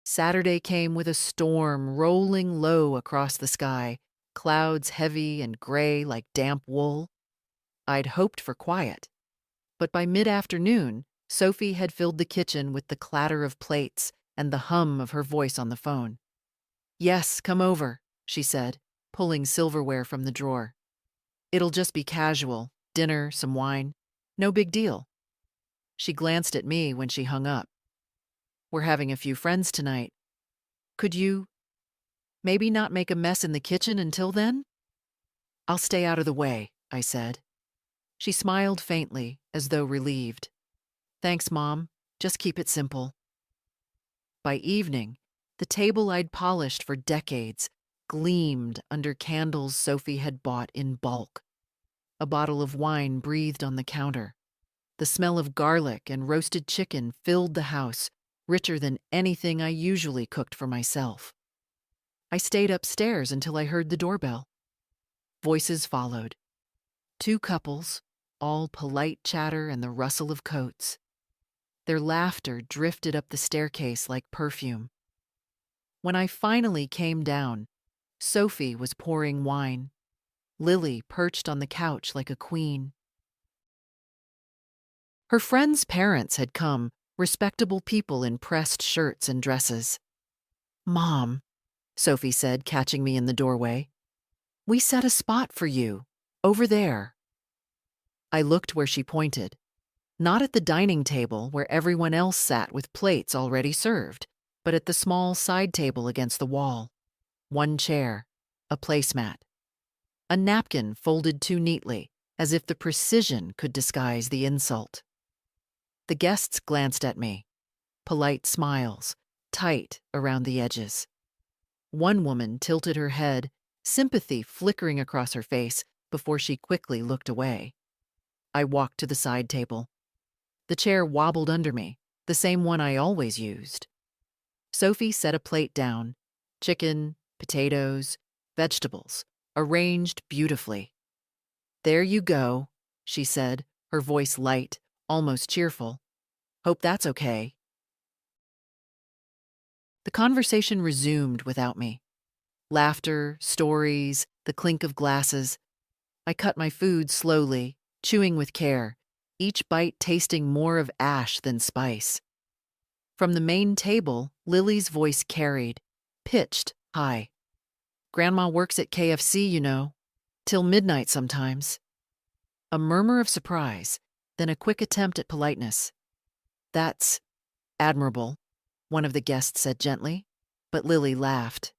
Speaker 1: Saturday came with a storm rolling low across the sky, clouds heavy and gray like damp wool. I'd hoped for quiet. But by mid-afternoon, Sophie had filled the kitchen with the clatter of plates and the hum of her voice on the phone. "Yes, come over," she said, pulling silverware from the drawer. "It'll just be casual, dinner, some wine. No big deal." She glanced at me when she hung up. We're having a few friends tonight. Could you maybe not make a mess in the kitchen until then? I'll stay out of the way, I said. She smiled faintly, as though relieved. Thanks, Mom. Just keep it simple. By evening, the table I'd polished for decades gleamed under candles Sophie had bought in bulk. A bottle of wine breathed on the counter. The smell of garlic and roasted chicken filled the house, richer than anything I usually cooked for myself. I stayed upstairs until I heard the doorbell. Voices followed. Two couples, all polite chatter and the rustle of coats. Their laughter drifted up the staircase like perfume. When I finally came down, Sophie was pouring wine. Lily perched on the couch like a queen. Her friends' parents had come, respectable people in pressed shirts and dresses. Mom, Sophie said, catching me in the doorway, we set a spot for you, over there. I looked where she pointed, not at the dining table where everyone else sat with plates already served, but at the small side table against the wall. One chair, a placemat. A napkin folded too neatly, as if the precision could disguise the insult. The guests glanced at me, polite smiles, tight around the edges. One woman tilted her head, sympathy flickering across her face before she quickly looked away. I walked to the side table. The chair wobbled under me, the same one I always used. Sophie set a plate down, chicken, potatoes, vegetables, arranged beautifully. There you go, she said, her voice light, almost cheerful. Hope that's okay. The conversation resumed without me. Laughter, stories, the clink of glasses. I cut my food slowly, chewing with care, each bite tasting more of ash than spice. From the main table, Lily's voice carried, pitched high. Grandma works at KFC, you know, till midnight sometimes. A murmur of surprise, then a quick attempt at politeness. That's admirable, one of the guests said gently, but Lily laughed.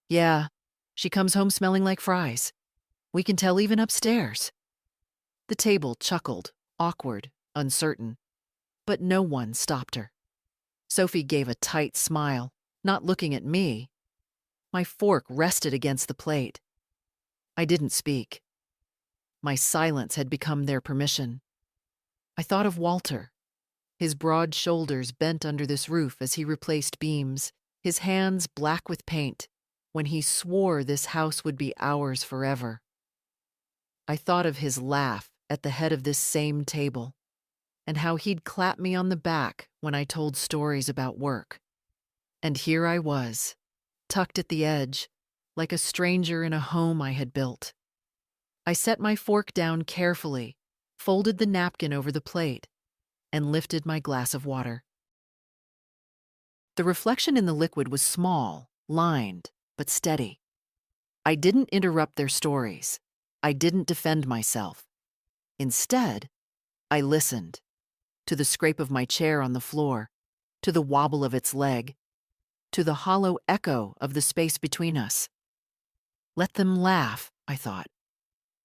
Speaker 1: Yeah, she comes home smelling like fries. We can tell even upstairs. The table chuckled, awkward, uncertain, but no one stopped her. Sophie gave a tight smile, not looking at me. My fork rested against the plate. I didn't speak. My silence had become their permission. I thought of Walter, his broad shoulders bent under this roof as he replaced beams, his hands black with paint, when he swore this house would be ours forever. I thought of his laugh at the head of this same table, and how he'd clap me on the back when I told stories about work. And here I was, tucked at the edge, like a stranger in a home I had built. I set my fork down carefully, folded the napkin over the plate, and lifted my glass of water. The reflection in the liquid was small, lined, but steady. I didn't interrupt their stories. I didn't defend myself. Instead, I listened, to the scrape of my chair on the floor, to the wobble of its leg, to the hollow echo of the space between us. Let them laugh, I thought.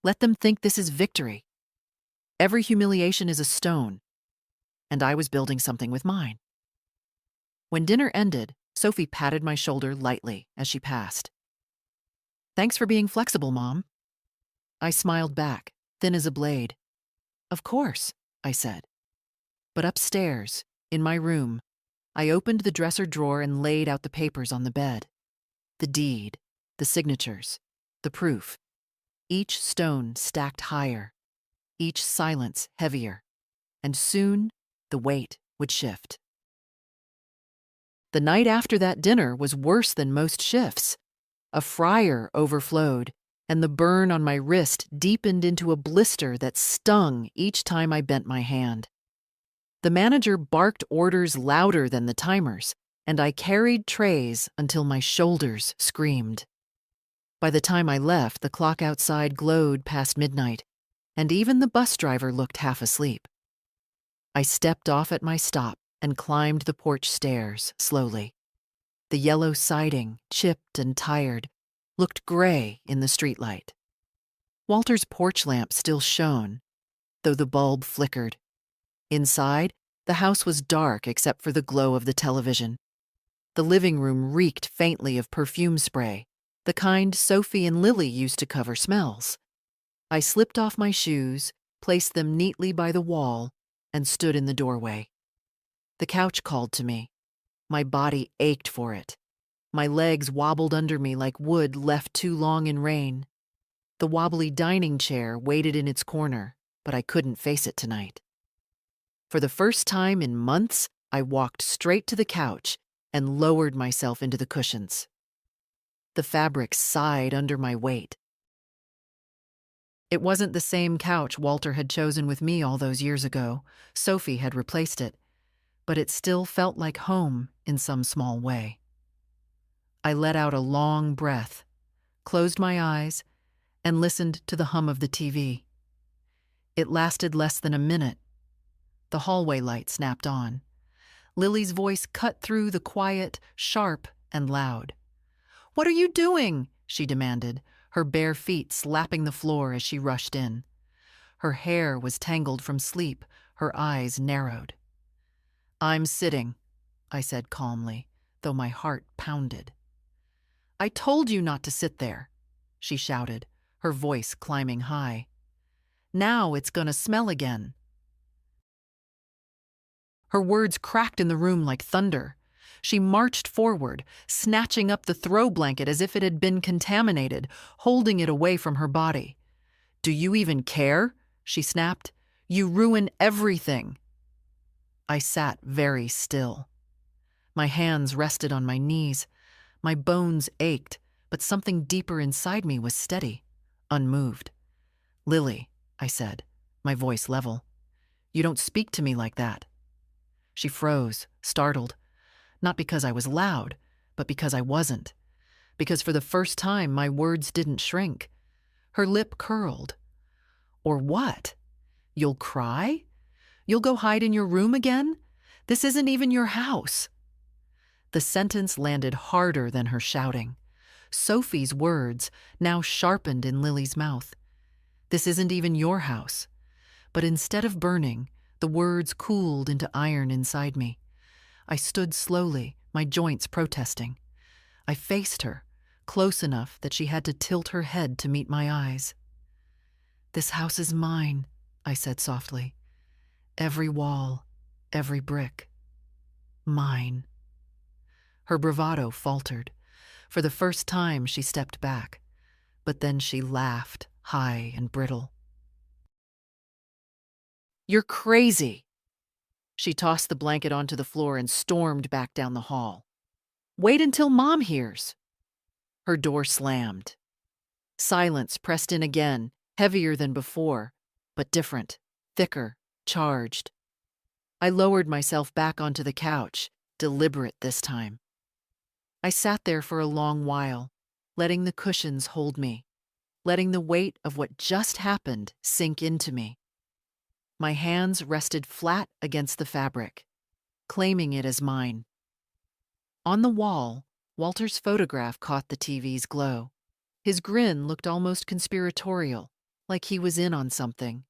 Speaker 1: Let them think this is victory. Every humiliation is a stone, and I was building something with mine. When dinner ended, Sophie patted my shoulder lightly as she passed. Thanks for being flexible, Mom. I smiled back, thin as a blade. Of course, I said. But upstairs, in my room, I opened the dresser drawer and laid out the papers on the bed. The deed, the signatures, the proof. Each stone stacked higher, each silence heavier, and soon the weight would shift. The night after that dinner was worse than most shifts. A fryer overflowed, and the burn on my wrist deepened into a blister that stung each time I bent my hand. The manager barked orders louder than the timers, and I carried trays until my shoulders screamed. By the time I left, the clock outside glowed past midnight, and even the bus driver looked half asleep. I stepped off at my stop, and climbed the porch stairs slowly. The yellow siding, chipped and tired, looked gray in the streetlight. Walter's porch lamp still shone, though the bulb flickered. Inside, the house was dark except for the glow of the television. The living room reeked faintly of perfume spray, the kind Sophie and Lily used to cover smells. I slipped off my shoes, placed them neatly by the wall, and stood in the doorway. The couch called to me. My body ached for it. My legs wobbled under me like wood left too long in rain. The wobbly dining chair waited in its corner, but I couldn't face it tonight. For the first time in months, I walked straight to the couch and lowered myself into the cushions. The fabric sighed under my weight. It wasn't the same couch Walter had chosen with me all those years ago. Sophie had replaced it, but it still felt like home in some small way. I let out a long breath, closed my eyes, and listened to the hum of the TV. It lasted less than a minute. The hallway light snapped on. Lily's voice cut through the quiet, sharp and loud. "What are you doing?" she demanded, her bare feet slapping the floor as she rushed in. Her hair was tangled from sleep, her eyes narrowed. "I'm sitting," I said calmly, though my heart pounded. "I told you not to sit there," she shouted, her voice climbing high. "Now it's gonna smell again." Her words cracked in the room like thunder. She marched forward, snatching up the throw blanket as if it had been contaminated, holding it away from her body. "Do you even care?" she snapped. "You ruin everything." I sat very still. My hands rested on my knees. My bones ached, but something deeper inside me was steady, unmoved. "Lily," I said, my voice level, "you don't speak to me like that." She froze, startled, not because I was loud, but because I wasn't. Because for the first time, my words didn't shrink. Her lip curled. "Or what? You'll cry? You'll go hide in your room again? This isn't even your house." The sentence landed harder than her shouting. Sophie's words now sharpened in Lily's mouth. "This isn't even your house." But instead of burning, the words cooled into iron inside me. I stood slowly, my joints protesting. I faced her, close enough that she had to tilt her head to meet my eyes. "This house is mine," I said softly. "Every wall, every brick. Mine." Her bravado faltered. For the first time, she stepped back. But then she laughed, high and brittle. "You're crazy." She tossed the blanket onto the floor and stormed back down the hall. "Wait until Mom hears." Her door slammed. Silence pressed in again, heavier than before, but different, thicker, charged. I lowered myself back onto the couch, deliberate this time. I sat there for a long while, letting the cushions hold me, letting the weight of what just happened sink into me. My hands rested flat against the fabric, claiming it as mine. On the wall, Walter's photograph caught the TV's glow. His grin looked almost conspiratorial, like he was in on something.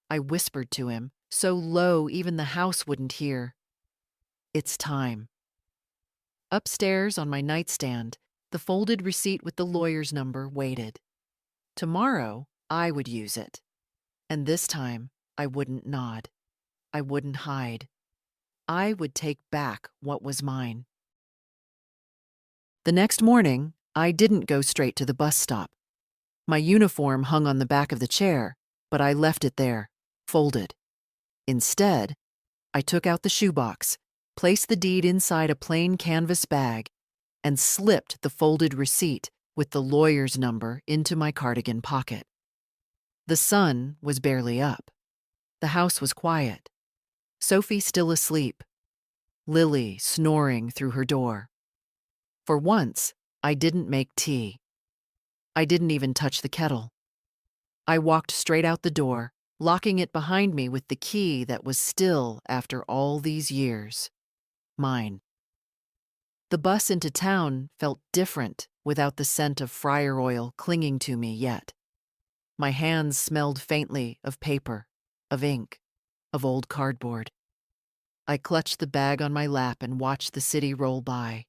Speaker 1: I whispered to him, so low even the house wouldn't hear. "It's time." Upstairs on my nightstand, the folded receipt with the lawyer's number waited. Tomorrow, I would use it. And this time, I wouldn't nod. I wouldn't hide. I would take back what was mine. The next morning, I didn't go straight to the bus stop. My uniform hung on the back of the chair, but I left it there, folded. Instead, I took out the shoebox, placed the deed inside a plain canvas bag, and slipped the folded receipt with the lawyer's number into my cardigan pocket. The sun was barely up. The house was quiet. Sophie still asleep. Lily snoring through her door. For once, I didn't make tea. I didn't even touch the kettle. I walked straight out the door, locking it behind me with the key that was still, after all these years, mine. The bus into town felt different without the scent of fryer oil clinging to me yet. My hands smelled faintly of paper, of ink, of old cardboard. I clutched the bag on my lap and watched the city roll by.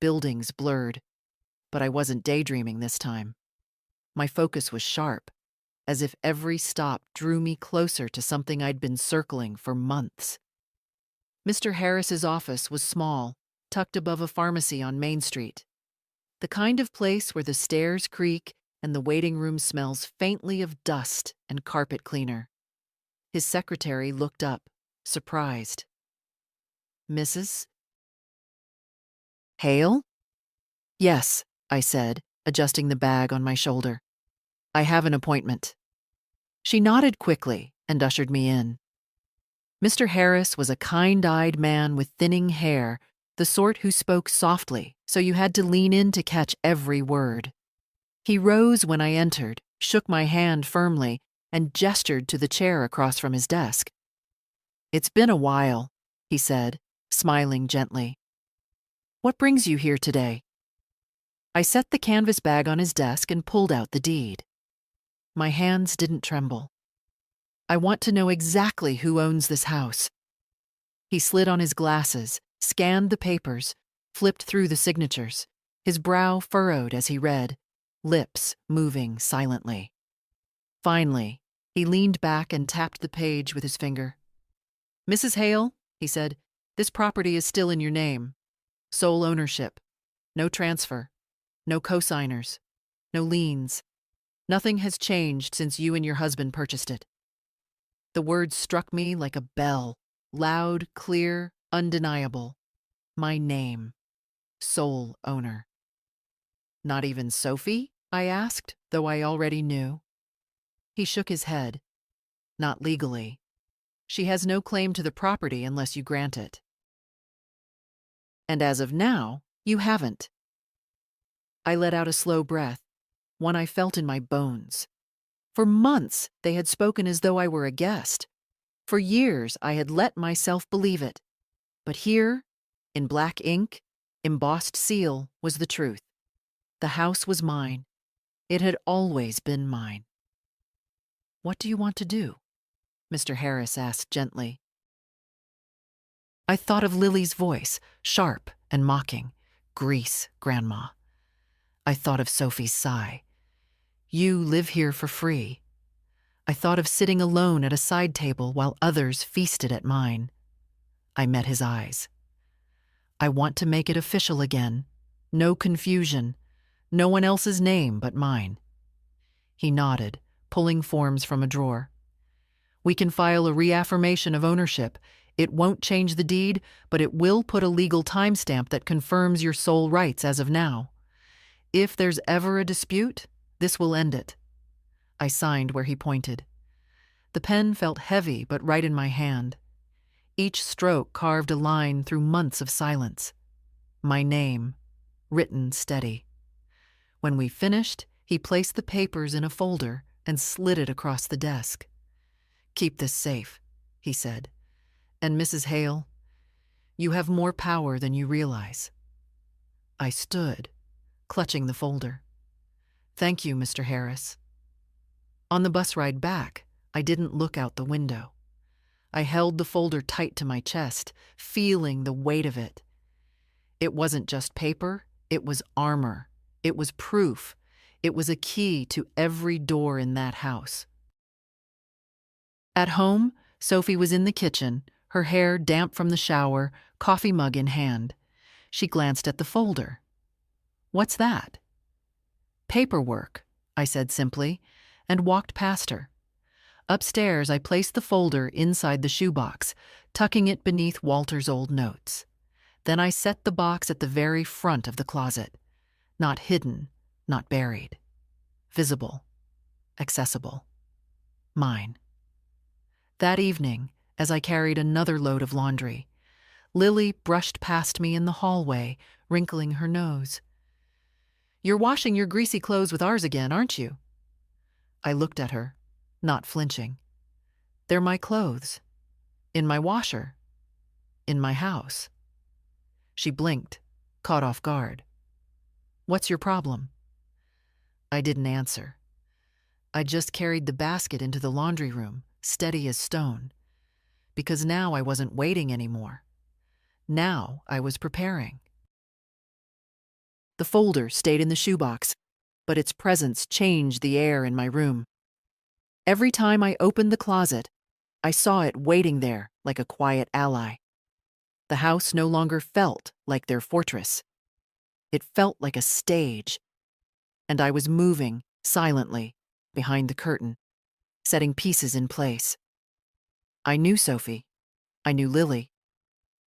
Speaker 1: Buildings blurred, but I wasn't daydreaming this time. My focus was sharp, as if every stop drew me closer to something I'd been circling for months. Mr. Harris's office was small, tucked above a pharmacy on Main Street. The kind of place where the stairs creak and the waiting room smells faintly of dust and carpet cleaner. His secretary looked up, surprised. "Mrs. Hale?" "Yes," I said, adjusting the bag on my shoulder. "I have an appointment." She nodded quickly and ushered me in. Mr. Harris was a kind-eyed man with thinning hair, the sort who spoke softly, so you had to lean in to catch every word. He rose when I entered, shook my hand firmly, and gestured to the chair across from his desk. "It's been a while," he said, smiling gently. "What brings you here today?" I set the canvas bag on his desk and pulled out the deed. My hands didn't tremble. "I want to know exactly who owns this house." He slid on his glasses, scanned the papers, flipped through the signatures, his brow furrowed as he read, lips moving silently. Finally, he leaned back and tapped the page with his finger. "Mrs. Hale," he said, "this property is still in your name. Sole ownership. No transfer. No co-signers. No liens. Nothing has changed since you and your husband purchased it." The words struck me like a bell, loud, clear, undeniable. My name. Sole owner. "Not even Sophie?" I asked, though I already knew. He shook his head. "Not legally. She has no claim to the property unless you grant it. And as of now, you haven't." I let out a slow breath, one I felt in my bones. For months, they had spoken as though I were a guest. For years, I had let myself believe it. But here, in black ink, embossed seal, was the truth. The house was mine. It had always been mine. "What do you want to do?" Mr. Harris asked gently. I thought of Lily's voice, sharp and mocking. "Grease, Grandma." I thought of Sophie's sigh. "You live here for free." I thought of sitting alone at a side table while others feasted at mine. I met his eyes. "I want to make it official again. No confusion. No one else's name but mine." He nodded, pulling forms from a drawer. "We can file a reaffirmation of ownership. It won't change the deed, but it will put a legal timestamp that confirms your sole rights as of now. If there's ever a dispute, this will end it." I signed where he pointed. The pen felt heavy but right in my hand. Each stroke carved a line through months of silence. My name, written steady. When we finished, he placed the papers in a folder and slid it across the desk. "Keep this safe," he said. "And Mrs. Hale, you have more power than you realize." I stood, clutching the folder. "Thank you, Mr. Harris." On the bus ride back, I didn't look out the window. I held the folder tight to my chest, feeling the weight of it. It wasn't just paper, it was armor. It was proof. It was a key to every door in that house. At home, Sophie was in the kitchen, her hair damp from the shower, coffee mug in hand. She glanced at the folder. "What's that?" "Paperwork," I said simply, and walked past her. Upstairs, I placed the folder inside the shoebox, tucking it beneath Walter's old notes. Then I set the box at the very front of the closet. Not hidden, not buried. Visible, accessible. Mine. That evening, as I carried another load of laundry, Lily brushed past me in the hallway, wrinkling her nose. "You're washing your greasy clothes with ours again, aren't you?" I looked at her, not flinching. They're my clothes. In my washer. In my house. She blinked, caught off guard. What's your problem? I didn't answer. I just carried the basket into the laundry room, steady as stone. Because now I wasn't waiting anymore. Now I was preparing. The folder stayed in the shoebox, but its presence changed the air in my room. Every time I opened the closet, I saw it waiting there like a quiet ally. The house no longer felt like their fortress. It felt like a stage, and I was moving silently behind the curtain, setting pieces in place. I knew Sophie. I knew Lily.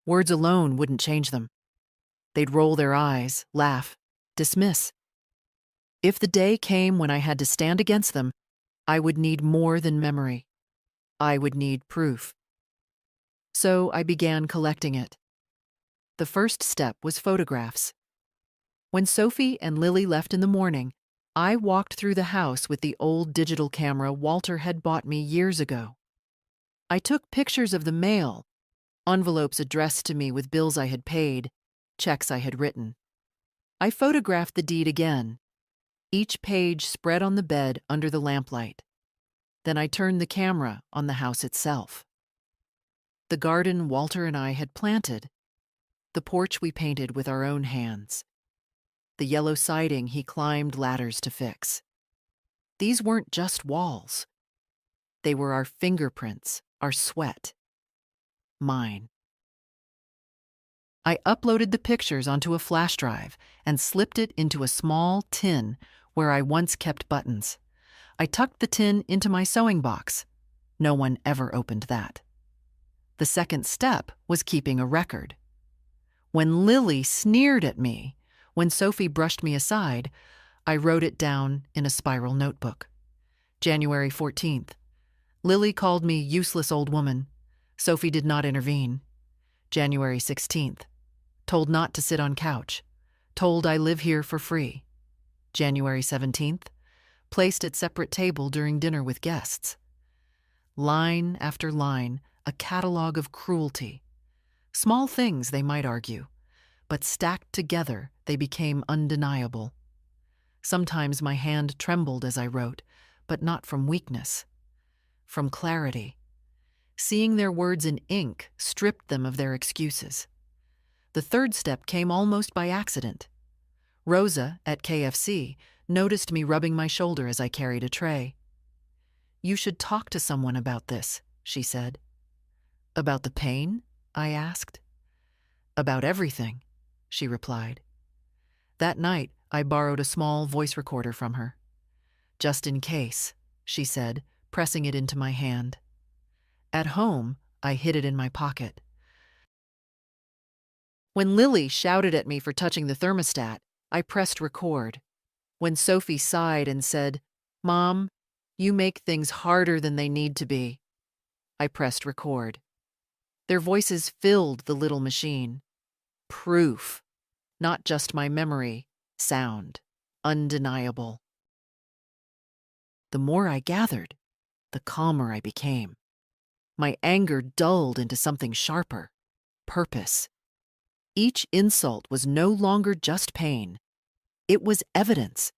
Speaker 1: Words alone wouldn't change them. They'd roll their eyes, laugh, dismiss. If the day came when I had to stand against them, I would need more than memory. I would need proof. So I began collecting it. The first step was photographs. When Sophie and Lily left in the morning, I walked through the house with the old digital camera Walter had bought me years ago. I took pictures of the mail, envelopes addressed to me with bills I had paid, checks I had written. I photographed the deed again, each page spread on the bed under the lamplight. Then I turned the camera on the house itself. The garden Walter and I had planted, the porch we painted with our own hands, the yellow siding he climbed ladders to fix. These weren't just walls. They were our fingerprints, our sweat. Mine. I uploaded the pictures onto a flash drive and slipped it into a small tin where I once kept buttons. I tucked the tin into my sewing box. No one ever opened that. The second step was keeping a record. When Lily sneered at me, when Sophie brushed me aside, I wrote it down in a spiral notebook. January 14th. Lily called me useless old woman. Sophie did not intervene. January 16th. Told not to sit on couch. Told I live here for free. January 17th. Placed at separate table during dinner with guests. Line after line, a catalog of cruelty. Small things, they might argue, but stacked together, they became undeniable. Sometimes my hand trembled as I wrote, but not from weakness, from clarity. Seeing their words in ink stripped them of their excuses. The third step came almost by accident. Rosa, at KFC, noticed me rubbing my shoulder as I carried a tray. "You should talk to someone about this," she said. "About the pain?" I asked. "About everything," she replied. That night, I borrowed a small voice recorder from her. "Just in case," she said, pressing it into my hand. At home, I hid it in my pocket. When Lily shouted at me for touching the thermostat, I pressed record. When Sophie sighed and said, "Mom, you make things harder than they need to be," I pressed record. Their voices filled the little machine. Proof. Not just my memory. Sound. Undeniable. The more I gathered, the calmer I became. My anger dulled into something sharper. Purpose. Each insult was no longer just pain. It was evidence.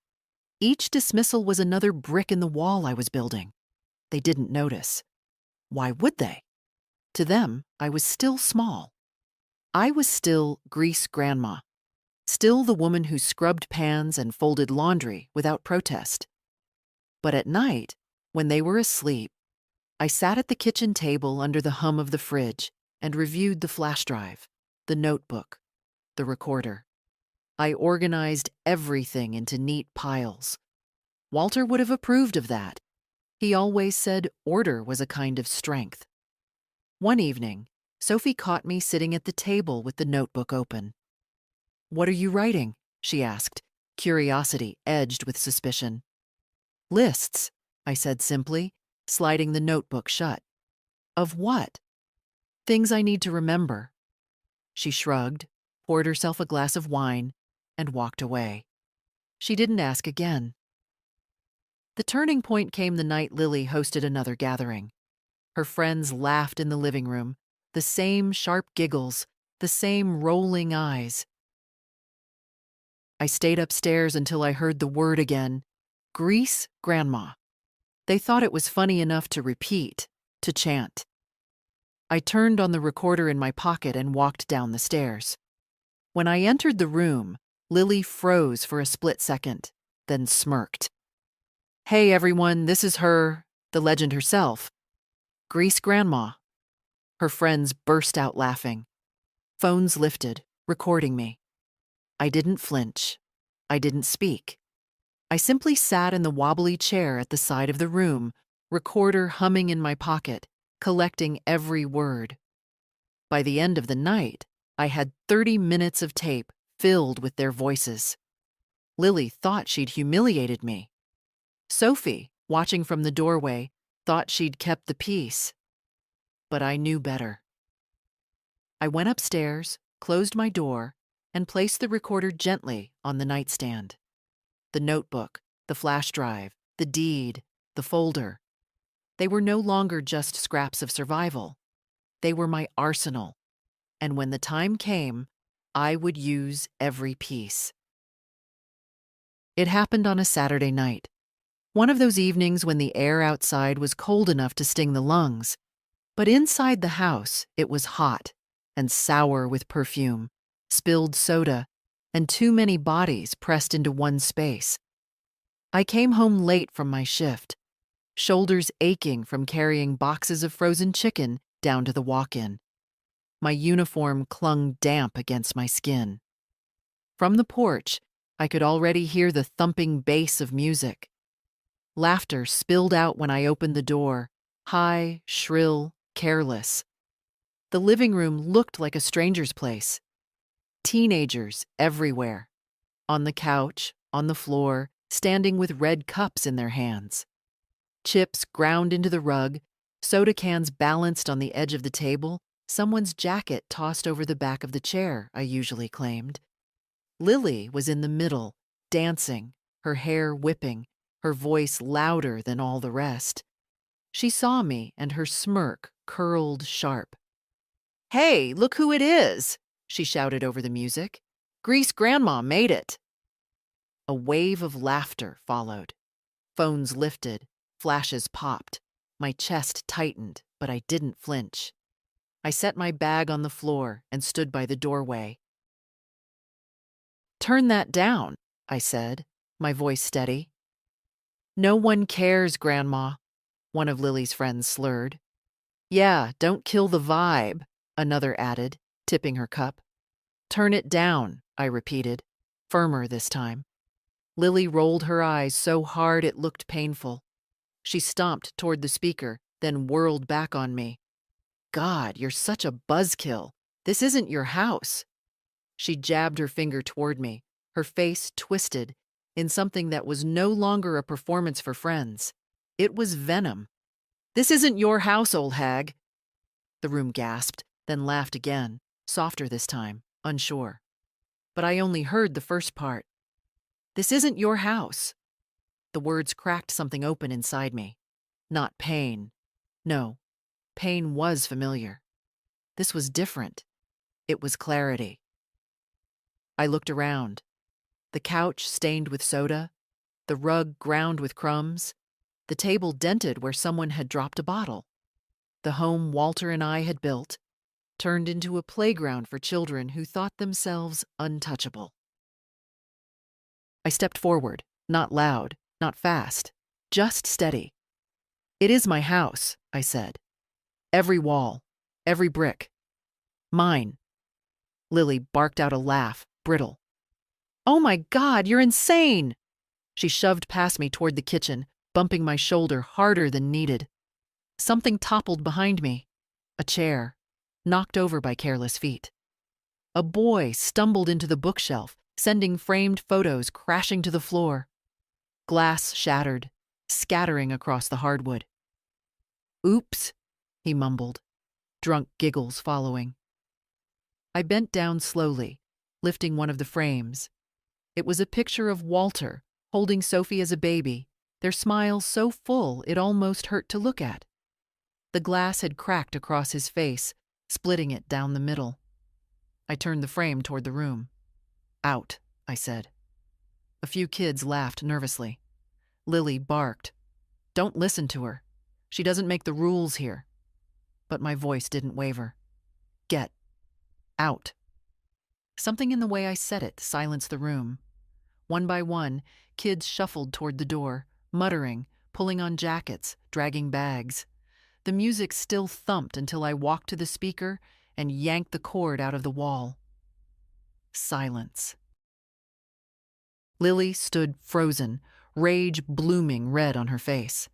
Speaker 1: Each dismissal was another brick in the wall I was building. They didn't notice. Why would they? To them, I was still small. I was still Grease grandma. Still the woman who scrubbed pans and folded laundry without protest. But at night, when they were asleep, I sat at the kitchen table under the hum of the fridge and reviewed the flash drive, the notebook, the recorder. I organized everything into neat piles. Walter would have approved of that. He always said order was a kind of strength. One evening, Sophie caught me sitting at the table with the notebook open. "What are you writing?" she asked, curiosity edged with suspicion. "Lists," I said simply, sliding the notebook shut. "Of what?" "Things I need to remember." She shrugged, poured herself a glass of wine, and walked away. She didn't ask again. The turning point came the night Lily hosted another gathering. Her friends laughed in the living room, the same sharp giggles, the same rolling eyes. I stayed upstairs until I heard the word again, Grease Grandma. They thought it was funny enough to repeat, to chant. I turned on the recorder in my pocket and walked down the stairs. When I entered the room, Lily froze for a split second, then smirked. "Hey everyone, this is her, the legend herself, Grease Grandma." Her friends burst out laughing. Phones lifted, recording me. I didn't flinch. I didn't speak. I simply sat in the wobbly chair at the side of the room, recorder humming in my pocket, collecting every word. By the end of the night, I had 30 minutes of tape filled with their voices. Lily thought she'd humiliated me. Sophie, watching from the doorway, thought she'd kept the peace. But I knew better. I went upstairs, closed my door, and placed the recorder gently on the nightstand. The notebook, the flash drive, the deed, the folder. They were no longer just scraps of survival. They were my arsenal. And when the time came, I would use every piece. It happened on a Saturday night. One of those evenings when the air outside was cold enough to sting the lungs. But inside the house, it was hot and sour with perfume, spilled soda, and too many bodies pressed into one space. I came home late from my shift, shoulders aching from carrying boxes of frozen chicken down to the walk-in. My uniform clung damp against my skin. From the porch, I could already hear the thumping bass of music. Laughter spilled out when I opened the door, high, shrill, careless. The living room looked like a stranger's place. Teenagers everywhere. On the couch, on the floor, standing with red cups in their hands. Chips ground into the rug, soda cans balanced on the edge of the table, someone's jacket tossed over the back of the chair, I usually claimed. Lily was in the middle, dancing, her hair whipping, her voice louder than all the rest. She saw me, and her smirk curled sharp. "Hey, look who it is!" she shouted over the music. "Grease Grandma made it!" A wave of laughter followed. Phones lifted, flashes popped. My chest tightened, but I didn't flinch. I set my bag on the floor and stood by the doorway. "Turn that down," I said, my voice steady. "No one cares, Grandma," one of Lily's friends slurred. "Yeah, don't kill the vibe," another added, tipping her cup. "Turn it down," I repeated, firmer this time. Lily rolled her eyes so hard it looked painful. She stomped toward the speaker, then whirled back on me. "God, you're such a buzzkill. This isn't your house." She jabbed her finger toward me, her face twisted, in something that was no longer a performance for friends. It was venom. "This isn't your house, old hag." The room gasped, then laughed again, softer this time, unsure. But I only heard the first part. "This isn't your house." The words cracked something open inside me. Not pain. No, pain was familiar. This was different. It was clarity. I looked around. The couch stained with soda, the rug ground with crumbs, the table dented where someone had dropped a bottle. The home Walter and I had built turned into a playground for children who thought themselves untouchable. I stepped forward, not loud, not fast, just steady. "It is my house," I said. "Every wall, every brick. Mine." Lily barked out a laugh, brittle. "Oh my God, you're insane!" She shoved past me toward the kitchen, bumping my shoulder harder than needed. Something toppled behind me. A chair, knocked over by careless feet. A boy stumbled into the bookshelf, sending framed photos crashing to the floor. Glass shattered, scattering across the hardwood. "Oops," he mumbled, drunk giggles following. I bent down slowly, lifting one of the frames. It was a picture of Walter holding Sophie as a baby, their smiles so full it almost hurt to look at. The glass had cracked across his face, splitting it down the middle. I turned the frame toward the room. "Out," I said. A few kids laughed nervously. Lily barked. "Don't listen to her. She doesn't make the rules here." But my voice didn't waver. "Get out." Something in the way I said it silenced the room. One by one, kids shuffled toward the door, muttering, pulling on jackets, dragging bags. The music still thumped until I walked to the speaker and yanked the cord out of the wall. Silence. Lily stood frozen, rage blooming red on her face.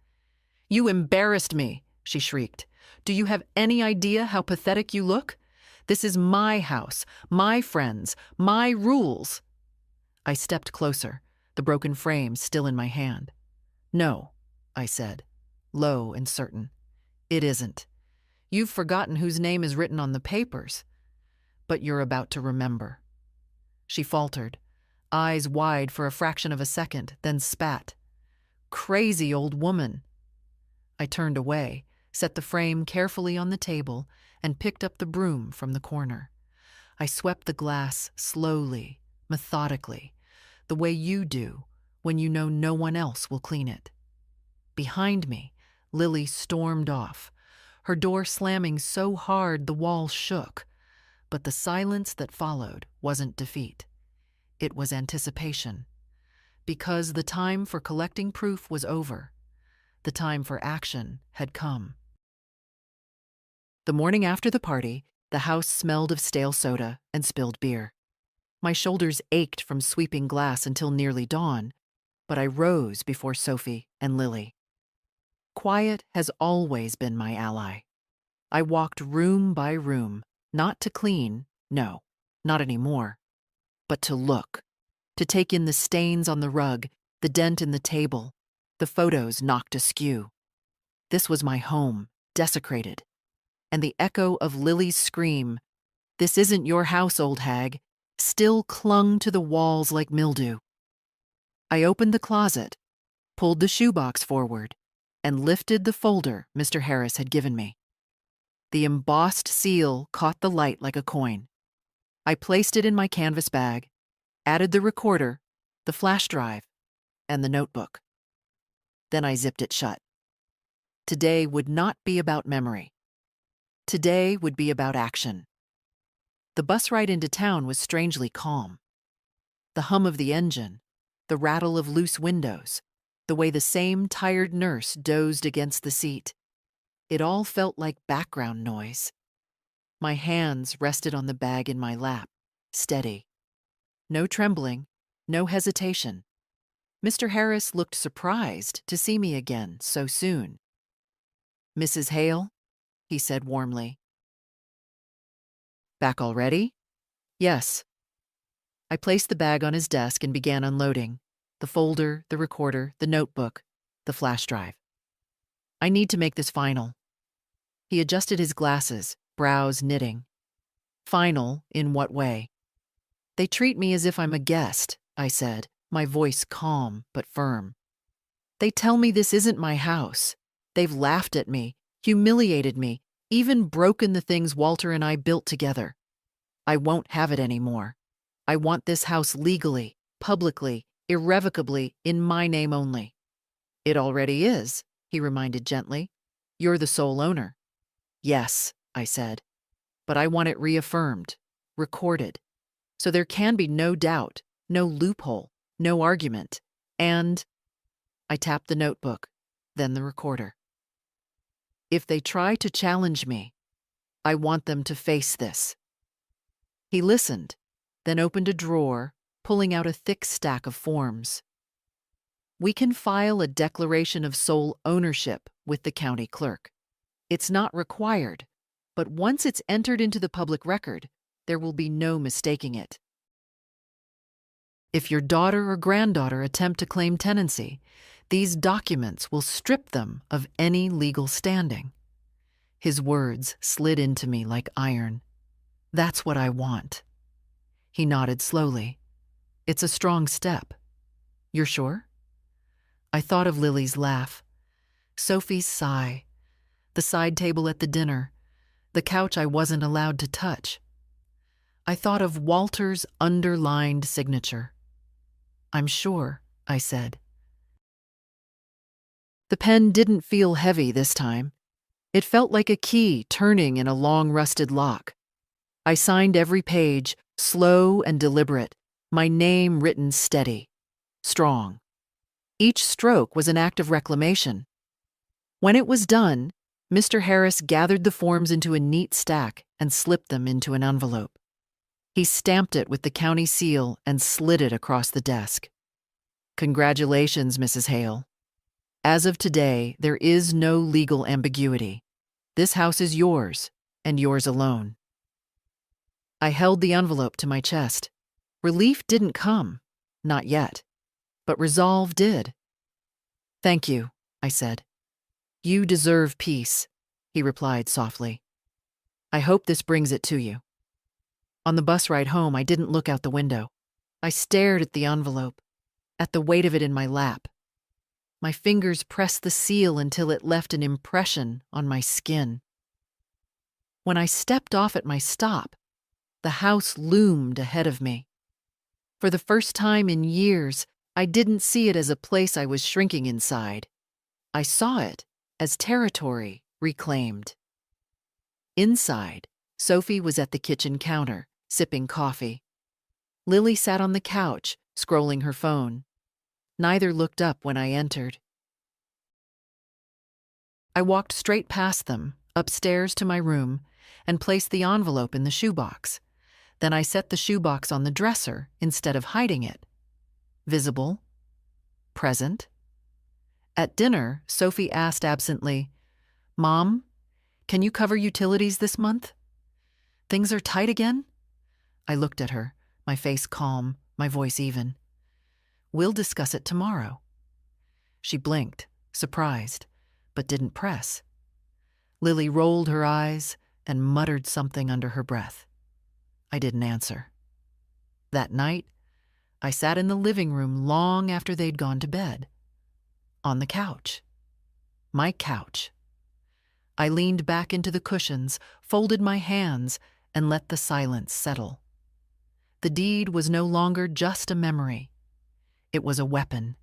Speaker 1: "You embarrassed me," she shrieked. "Do you have any idea how pathetic you look? This is my house, my friends, my rules." I stepped closer, the broken frame still in my hand. "No," I said, low and certain. "It isn't. You've forgotten whose name is written on the papers. But you're about to remember." She faltered, eyes wide for a fraction of a second, then spat. "Crazy old woman." I turned away, set the frame carefully on the table, and picked up the broom from the corner. I swept the glass slowly, methodically, the way you do when you know no one else will clean it. Behind me, Lily stormed off, her door slamming so hard the wall shook. But the silence that followed wasn't defeat. It was anticipation. Because the time for collecting proof was over. The time for action had come. The morning after the party, the house smelled of stale soda and spilled beer. My shoulders ached from sweeping glass until nearly dawn, but I rose before Sophie and Lily. Quiet has always been my ally. I walked room by room, not to clean, no, not anymore, but to look, to take in the stains on the rug, the dent in the table, the photos knocked askew. This was my home, desecrated. And the echo of Lily's scream, "This isn't your house, old hag," still clung to the walls like mildew. I opened the closet, pulled the shoebox forward, and lifted the folder Mr. Harris had given me. The embossed seal caught the light like a coin. I placed it in my canvas bag, added the recorder, the flash drive, and the notebook. Then I zipped it shut. Today would not be about memory. Today would be about action. The bus ride into town was strangely calm. The hum of the engine, the rattle of loose windows, the way the same tired nurse dozed against the seat. It all felt like background noise. My hands rested on the bag in my lap, steady. No trembling, no hesitation. Mr. Harris looked surprised to see me again so soon. "Mrs. Hale?" he said warmly. "Back already?" "Yes." I placed the bag on his desk and began unloading. The folder, the recorder, the notebook, the flash drive. "I need to make this final." He adjusted his glasses, brows knitting. "Final in what way?" "They treat me as if I'm a guest," I said, my voice calm but firm. "They tell me this isn't my house. They've laughed at me, humiliated me, even broken the things Walter and I built together. I won't have it anymore. I want this house legally, publicly, irrevocably, in my name only." "It already is," he reminded gently. "You're the sole owner." "Yes," I said, "but I want it reaffirmed, recorded, so there can be no doubt, no loophole, no argument, and—" I tapped the notebook, then the recorder. "If they try to challenge me, I want them to face this." He listened, then opened a drawer, pulling out a thick stack of forms. "We can file a declaration of sole ownership with the county clerk. It's not required, but once it's entered into the public record, there will be no mistaking it. If your daughter or granddaughter attempt to claim tenancy, these documents will strip them of any legal standing." His words slid into me like iron. "That's what I want." He nodded slowly. "It's a strong step. You're sure?" I thought of Lily's laugh, Sophie's sigh, the side table at the dinner, the couch I wasn't allowed to touch. I thought of Walter's underlined signature. "I'm sure," I said. The pen didn't feel heavy this time. It felt like a key turning in a long rusted lock. I signed every page, slow and deliberate, my name written steady, strong. Each stroke was an act of reclamation. When it was done, Mr. Harris gathered the forms into a neat stack and slipped them into an envelope. He stamped it with the county seal and slid it across the desk. "Congratulations, Mrs. Hale. As of today, there is no legal ambiguity. This house is yours, and yours alone." I held the envelope to my chest. Relief didn't come, not yet, but resolve did. "Thank you," I said. "You deserve peace," he replied softly. "I hope this brings it to you." On the bus ride home, I didn't look out the window. I stared at the envelope, at the weight of it in my lap. My fingers pressed the seal until it left an impression on my skin. When I stepped off at my stop, the house loomed ahead of me. For the first time in years, I didn't see it as a place I was shrinking inside. I saw it as territory reclaimed. Inside, Sophie was at the kitchen counter, sipping coffee. Lily sat on the couch, scrolling her phone. Neither looked up when I entered. I walked straight past them, upstairs to my room, and placed the envelope in the shoebox. Then I set the shoebox on the dresser instead of hiding it. Visible. Present. At dinner, Sophie asked absently, "Mom, can you cover utilities this month? Things are tight again?" I looked at her, my face calm, my voice even. "We'll discuss it tomorrow." She blinked, surprised, but didn't press. Lily rolled her eyes and muttered something under her breath. I didn't answer. That night, I sat in the living room long after they'd gone to bed. On the couch. My couch. I leaned back into the cushions, folded my hands, and let the silence settle. The deed was no longer just a memory. It was a weapon,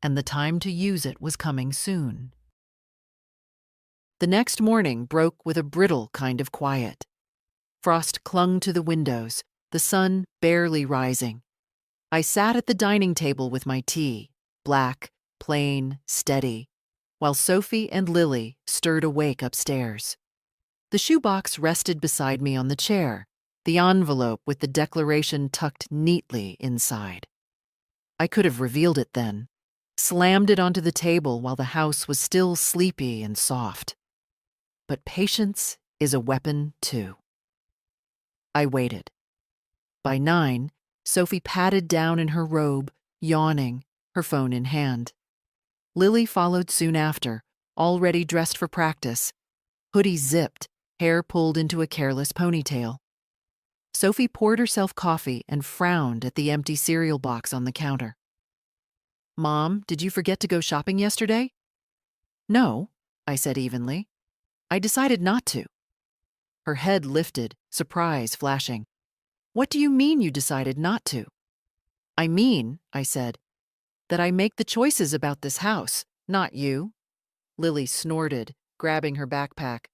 Speaker 1: and the time to use it was coming soon. The next morning broke with a brittle kind of quiet. Frost clung to the windows, the sun barely rising. I sat at the dining table with my tea, black, plain, steady, while Sophie and Lily stirred awake upstairs. The shoebox rested beside me on the chair, the envelope with the declaration tucked neatly inside. I could have revealed it then, slammed it onto the table while the house was still sleepy and soft. But patience is a weapon, too. I waited. By 9, Sophie patted down in her robe, yawning, her phone in hand. Lily followed soon after, already dressed for practice, hoodie zipped, hair pulled into a careless ponytail. Sophie poured herself coffee and frowned at the empty cereal box on the counter. "Mom, did you forget to go shopping yesterday?" "No," I said evenly. "I decided not to." Her head lifted, surprise flashing. "What do you mean you decided not to?" "I mean," I said, "that I make the choices about this house, not you." Lily snorted, grabbing her backpack.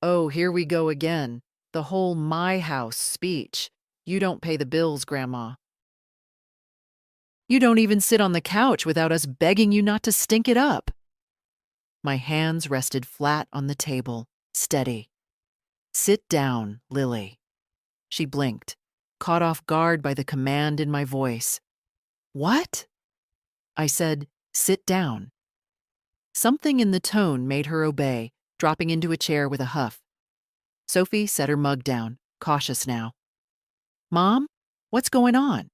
Speaker 1: "Oh, here we go again. The whole my house speech. You don't pay the bills, Grandma. You don't even sit on the couch without us begging you not to stink it up." My hands rested flat on the table, steady. "Sit down, Lily." She blinked, caught off guard by the command in my voice. "What?" I said, "Sit down." Something in the tone made her obey, dropping into a chair with a huff. Sophie set her mug down, cautious now. "Mom, what's going on?"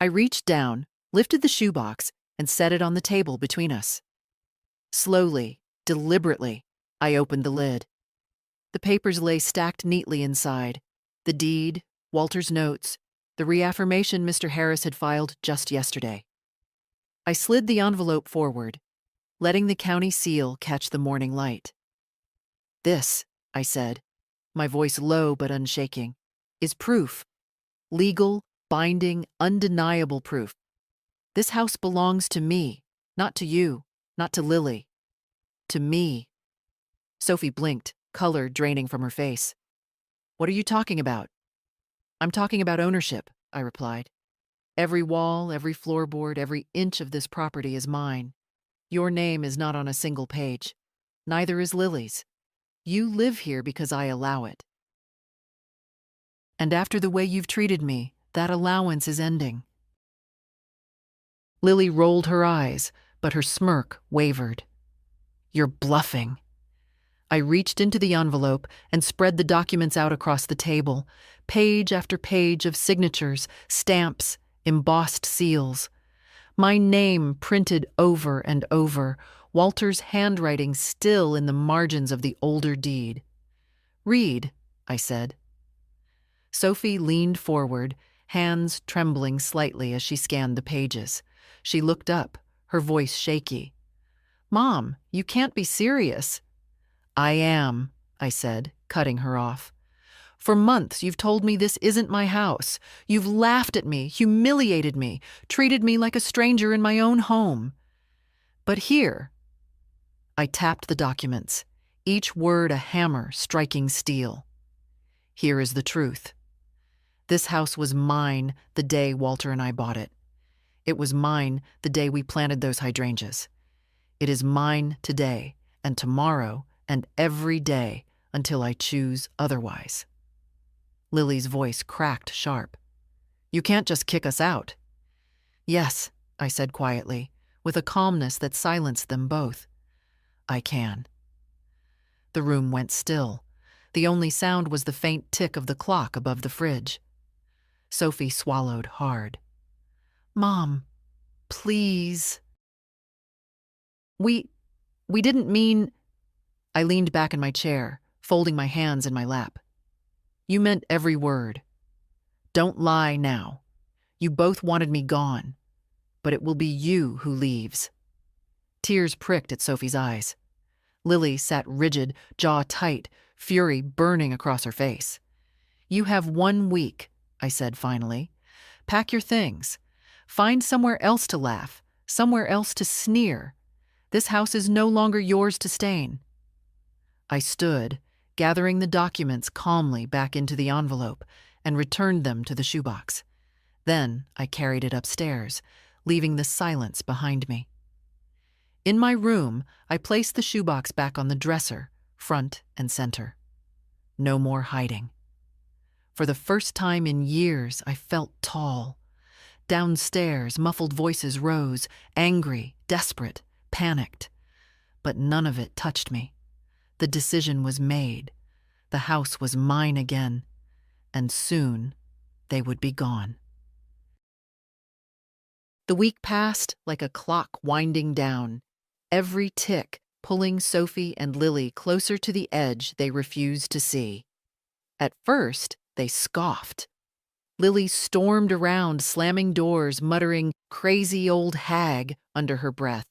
Speaker 1: I reached down, lifted the shoebox, and set it on the table between us. Slowly, deliberately, I opened the lid. The papers lay stacked neatly inside. The deed, Walter's notes, the reaffirmation Mr. Harris had filed just yesterday. I slid the envelope forward, letting the county seal catch the morning light. This, I said, my voice low but unshaking, is proof. Legal, binding, undeniable proof. This house belongs to me, not to you, not to Lily. To me. Sophie blinked, color draining from her face. What are you talking about? I'm talking about ownership, I replied. Every wall, every floorboard, every inch of this property is mine. Your name is not on a single page. Neither is Lily's. You live here because I allow it. And after the way you've treated me, that allowance is ending. Lily rolled her eyes, but her smirk wavered. You're bluffing. I reached into the envelope and spread the documents out across the table, page after page of signatures, stamps, embossed seals. My name printed over and over, Walter's handwriting still in the margins of the older deed. Read, I said. Sophie leaned forward, hands trembling slightly as she scanned the pages. She looked up, her voice shaky. Mom, you can't be serious. I am, I said, cutting her off. For months you've told me this isn't my house. You've laughed at me, humiliated me, treated me like a stranger in my own home. But here, I tapped the documents, each word a hammer striking steel. Here is the truth. This house was mine the day Walter and I bought it. It was mine the day we planted those hydrangeas. It is mine today, and tomorrow, and every day until I choose otherwise. Lily's voice cracked sharp. You can't just kick us out. Yes, I said quietly, with a calmness that silenced them both. I can. The room went still. The only sound was the faint tick of the clock above the fridge. Sophie swallowed hard. Mom, please. We didn't mean... I leaned back in my chair, folding my hands in my lap. You meant every word. Don't lie now. You both wanted me gone, but it will be you who leaves. Tears pricked at Sophie's eyes. Lily sat rigid, jaw tight, fury burning across her face. You have 1 week, I said finally. Pack your things. Find somewhere else to laugh, somewhere else to sneer. This house is no longer yours to stain. I stood, gathering the documents calmly back into the envelope, and returned them to the shoebox. Then I carried it upstairs, leaving the silence behind me. In my room, I placed the shoebox back on the dresser, front and center. No more hiding. For the first time in years, I felt tall. Downstairs, muffled voices rose, angry, desperate, panicked. But none of it touched me. The decision was made. The house was mine again, and soon they would be gone. The week passed like a clock winding down, every tick pulling Sophie and Lily closer to the edge they refused to see. At first, they scoffed. Lily stormed around, slamming doors, muttering, "Crazy old hag," under her breath.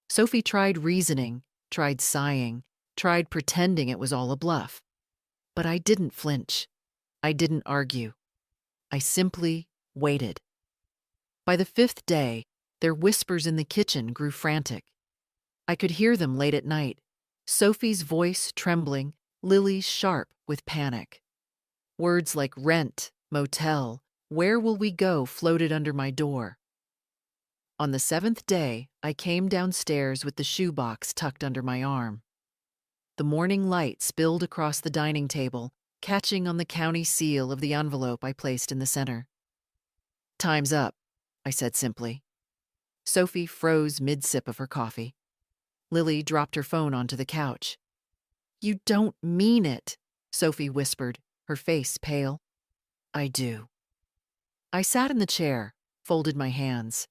Speaker 1: Sophie tried reasoning, tried sighing, tried pretending it was all a bluff. But I didn't flinch. I didn't argue. I simply waited. By the 5th day, their whispers in the kitchen grew frantic. I could hear them late at night, Sophie's voice trembling, Lily's sharp with panic. Words like rent, motel, where will we go floated under my door. On the 7th day, I came downstairs with the shoebox tucked under my arm. The morning light spilled across the dining table, catching on the county seal of the envelope I placed in the center. Time's up, I said simply. Sophie froze mid-sip of her coffee. Lily dropped her phone onto the couch. You don't mean it, Sophie whispered, her face pale. I do. I sat in the chair, folded my hands.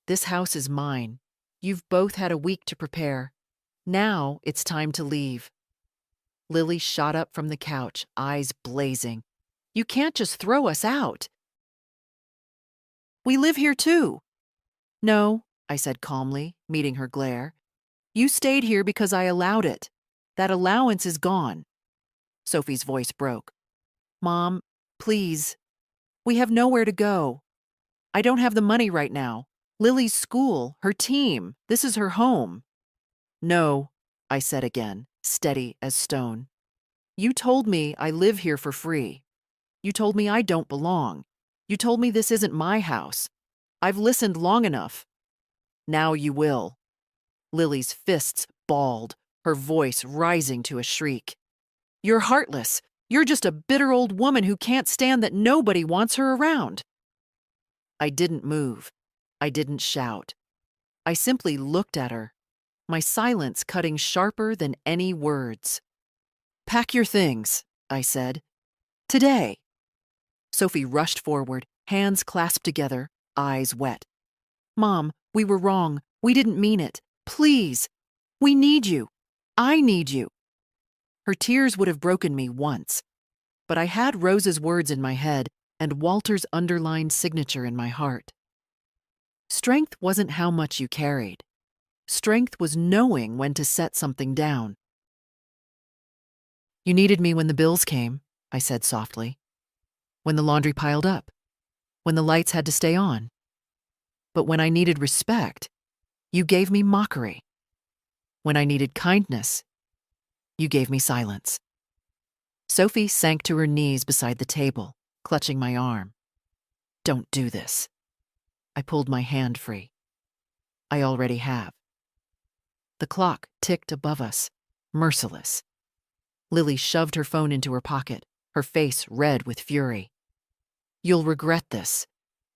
Speaker 1: This house is mine. You've both had a week to prepare. Now it's time to leave. Lily shot up from the couch, eyes blazing. You can't just throw us out. We live here too. No, I said calmly, meeting her glare. You stayed here because I allowed it. That allowance is gone. Sophie's voice broke. Mom, please. We have nowhere to go. I don't have the money right now. Lily's school, her team, this is her home. No, I said again, steady as stone. You told me I live here for free. You told me I don't belong. You told me this isn't my house. I've listened long enough. Now you will. Lily's fists balled, her voice rising to a shriek. You're heartless. You're just a bitter old woman who can't stand that nobody wants her around. I didn't move. I didn't shout. I simply looked at her, my silence cutting sharper than any words. Pack your things, I said. Today. Sophie rushed forward, hands clasped together, eyes wet. Mom, we were wrong. We didn't mean it. Please. We need you. I need you. Her tears would have broken me once, but I had Rose's words in my head and Walter's underlined signature in my heart. Strength wasn't how much you carried. Strength was knowing when to set something down. You needed me when the bills came, I said softly. When the laundry piled up. When the lights had to stay on. But when I needed respect, you gave me mockery. When I needed kindness, you gave me silence. Sophie sank to her knees beside the table, clutching my arm. Don't do this. I pulled my hand free. I already have. The clock ticked above us, merciless. Lily shoved her phone into her pocket, her face red with fury. You'll regret this.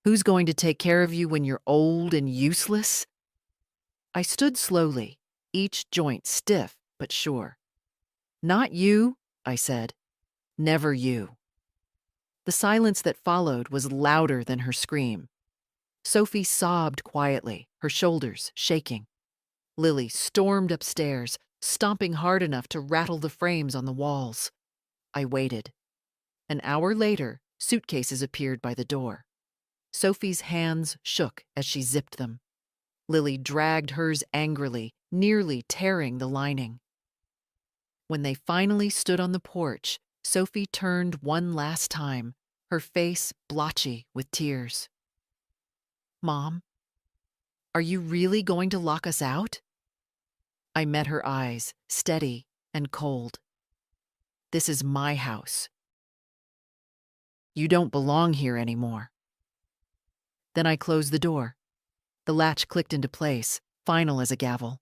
Speaker 1: Who's going to take care of you when you're old and useless? I stood slowly, each joint stiff but sure. Not you, I said. Never you. The silence that followed was louder than her scream. Sophie sobbed quietly, her shoulders shaking. Lily stormed upstairs, stomping hard enough to rattle the frames on the walls. I waited. An hour later, suitcases appeared by the door. Sophie's hands shook as she zipped them. Lily dragged hers angrily, nearly tearing the lining. When they finally stood on the porch, Sophie turned one last time, her face blotchy with tears. Mom, are you really going to lock us out? I met her eyes, steady and cold. This is my house. You don't belong here anymore. Then I closed the door. The latch clicked into place, final as a gavel.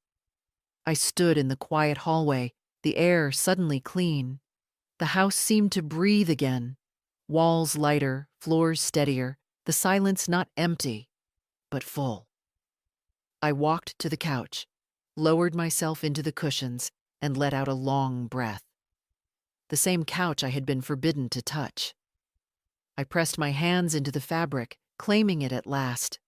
Speaker 1: I stood in the quiet hallway, the air suddenly clean. The house seemed to breathe again. Walls lighter, floors steadier, the silence not empty, but full. I walked to the couch, lowered myself into the cushions, and let out a long breath. The same couch I had been forbidden to touch. I pressed my hands into the fabric, claiming it at last.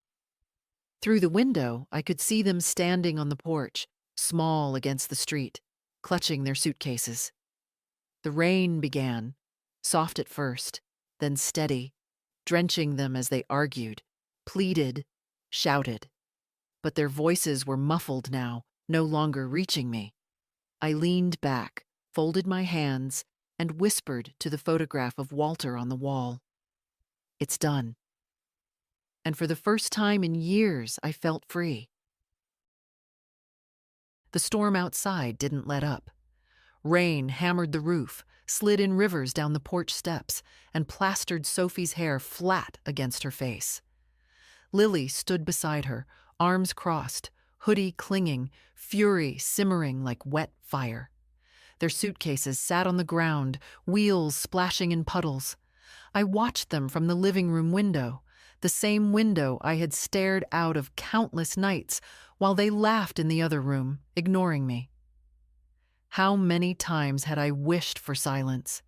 Speaker 1: Through the window, I could see them standing on the porch, small against the street, clutching their suitcases. The rain began, soft at first, then steady, drenching them as they argued, pleaded, shouted. But their voices were muffled now, no longer reaching me. I leaned back, folded my hands, and whispered to the photograph of Walter on the wall. It's done. And for the first time in years, I felt free. The storm outside didn't let up. Rain hammered the roof, slid in rivers down the porch steps, and plastered Sophie's hair flat against her face. Lily stood beside her, arms crossed, hoodie clinging, fury simmering like wet fire. Their suitcases sat on the ground, wheels splashing in puddles. I watched them from the living room window, the same window I had stared out of countless nights, while they laughed in the other room, ignoring me. How many times had I wished for silence?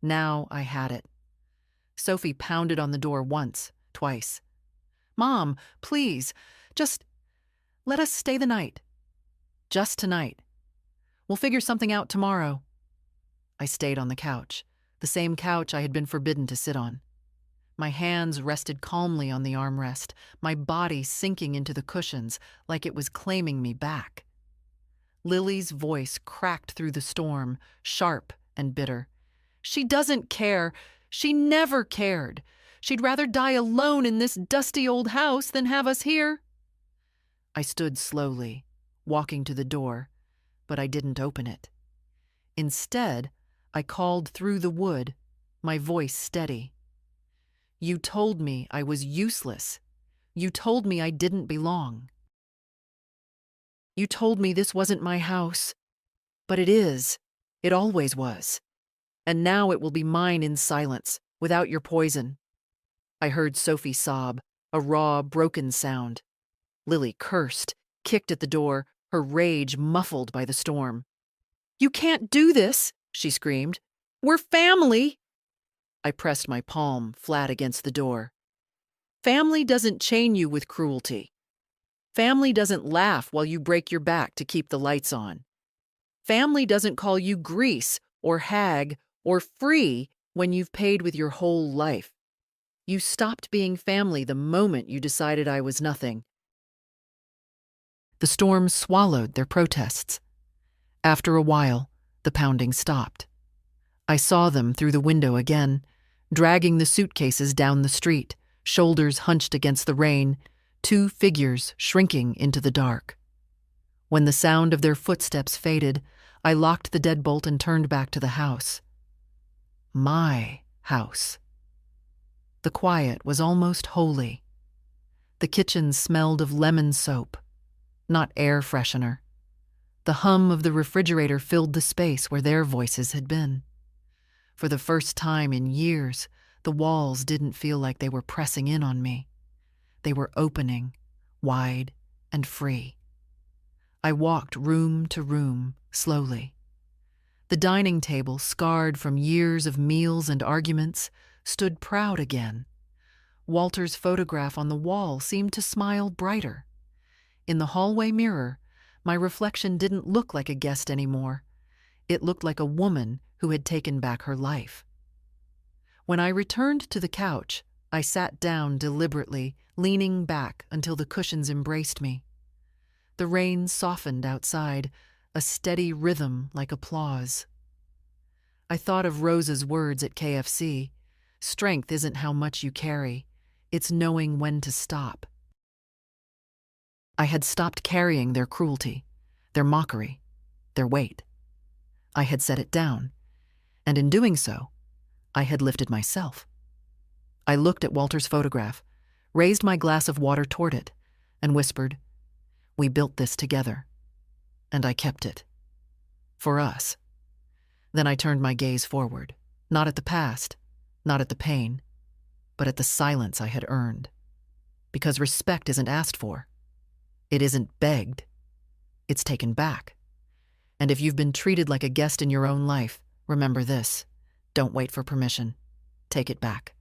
Speaker 1: Now I had it. Sophie pounded on the door once, twice. Mom, please, just let us stay the night. Just tonight. We'll figure something out tomorrow. I stayed on the couch, the same couch I had been forbidden to sit on. My hands rested calmly on the armrest, my body sinking into the cushions like it was claiming me back. Lily's voice cracked through the storm, sharp and bitter. She doesn't care. She never cared. She'd rather die alone in this dusty old house than have us here. I stood slowly, walking to the door, but I didn't open it. Instead, I called through the wood, my voice steady. You told me I was useless. You told me I didn't belong. You told me this wasn't my house. But it is. It always was. And now it will be mine in silence, without your poison. I heard Sophie sob, a raw, broken sound. Lily cursed, kicked at the door, her rage muffled by the storm. You can't do this, she screamed. We're family. I pressed my palm flat against the door. Family doesn't chain you with cruelty. Family doesn't laugh while you break your back to keep the lights on. Family doesn't call you grease or hag or free when you've paid with your whole life. You stopped being family the moment you decided I was nothing. The storm swallowed their protests. After a while, the pounding stopped. I saw them through the window again, dragging the suitcases down the street, shoulders hunched against the rain, two figures shrinking into the dark. When the sound of their footsteps faded, I locked the deadbolt and turned back to the house. My house. The quiet was almost holy. The kitchen smelled of lemon soap, not air freshener. The hum of the refrigerator filled the space where their voices had been. For the first time in years, the walls didn't feel like they were pressing in on me. They were opening, wide and free. I walked room to room, slowly. The dining table, scarred from years of meals and arguments, stood proud again. Walter's photograph on the wall seemed to smile brighter. In the hallway mirror, my reflection didn't look like a guest anymore. It looked like a woman who had taken back her life. When I returned to the couch, I sat down deliberately, leaning back until the cushions embraced me. The rain softened outside, a steady rhythm like applause. I thought of Rosa's words at KFC. Strength isn't how much you carry. It's knowing when to stop. I had stopped carrying their cruelty, their mockery, their weight. I had set it down, and in doing so, I had lifted myself. I looked at Walter's photograph, raised my glass of water toward it, and whispered, "We built this together." And I kept it. For us. Then I turned my gaze forward, not at the past, not at the pain, but at the silence I had earned. Because respect isn't asked for. It isn't begged. It's taken back. And if you've been treated like a guest in your own life, remember this: don't wait for permission. Take it back.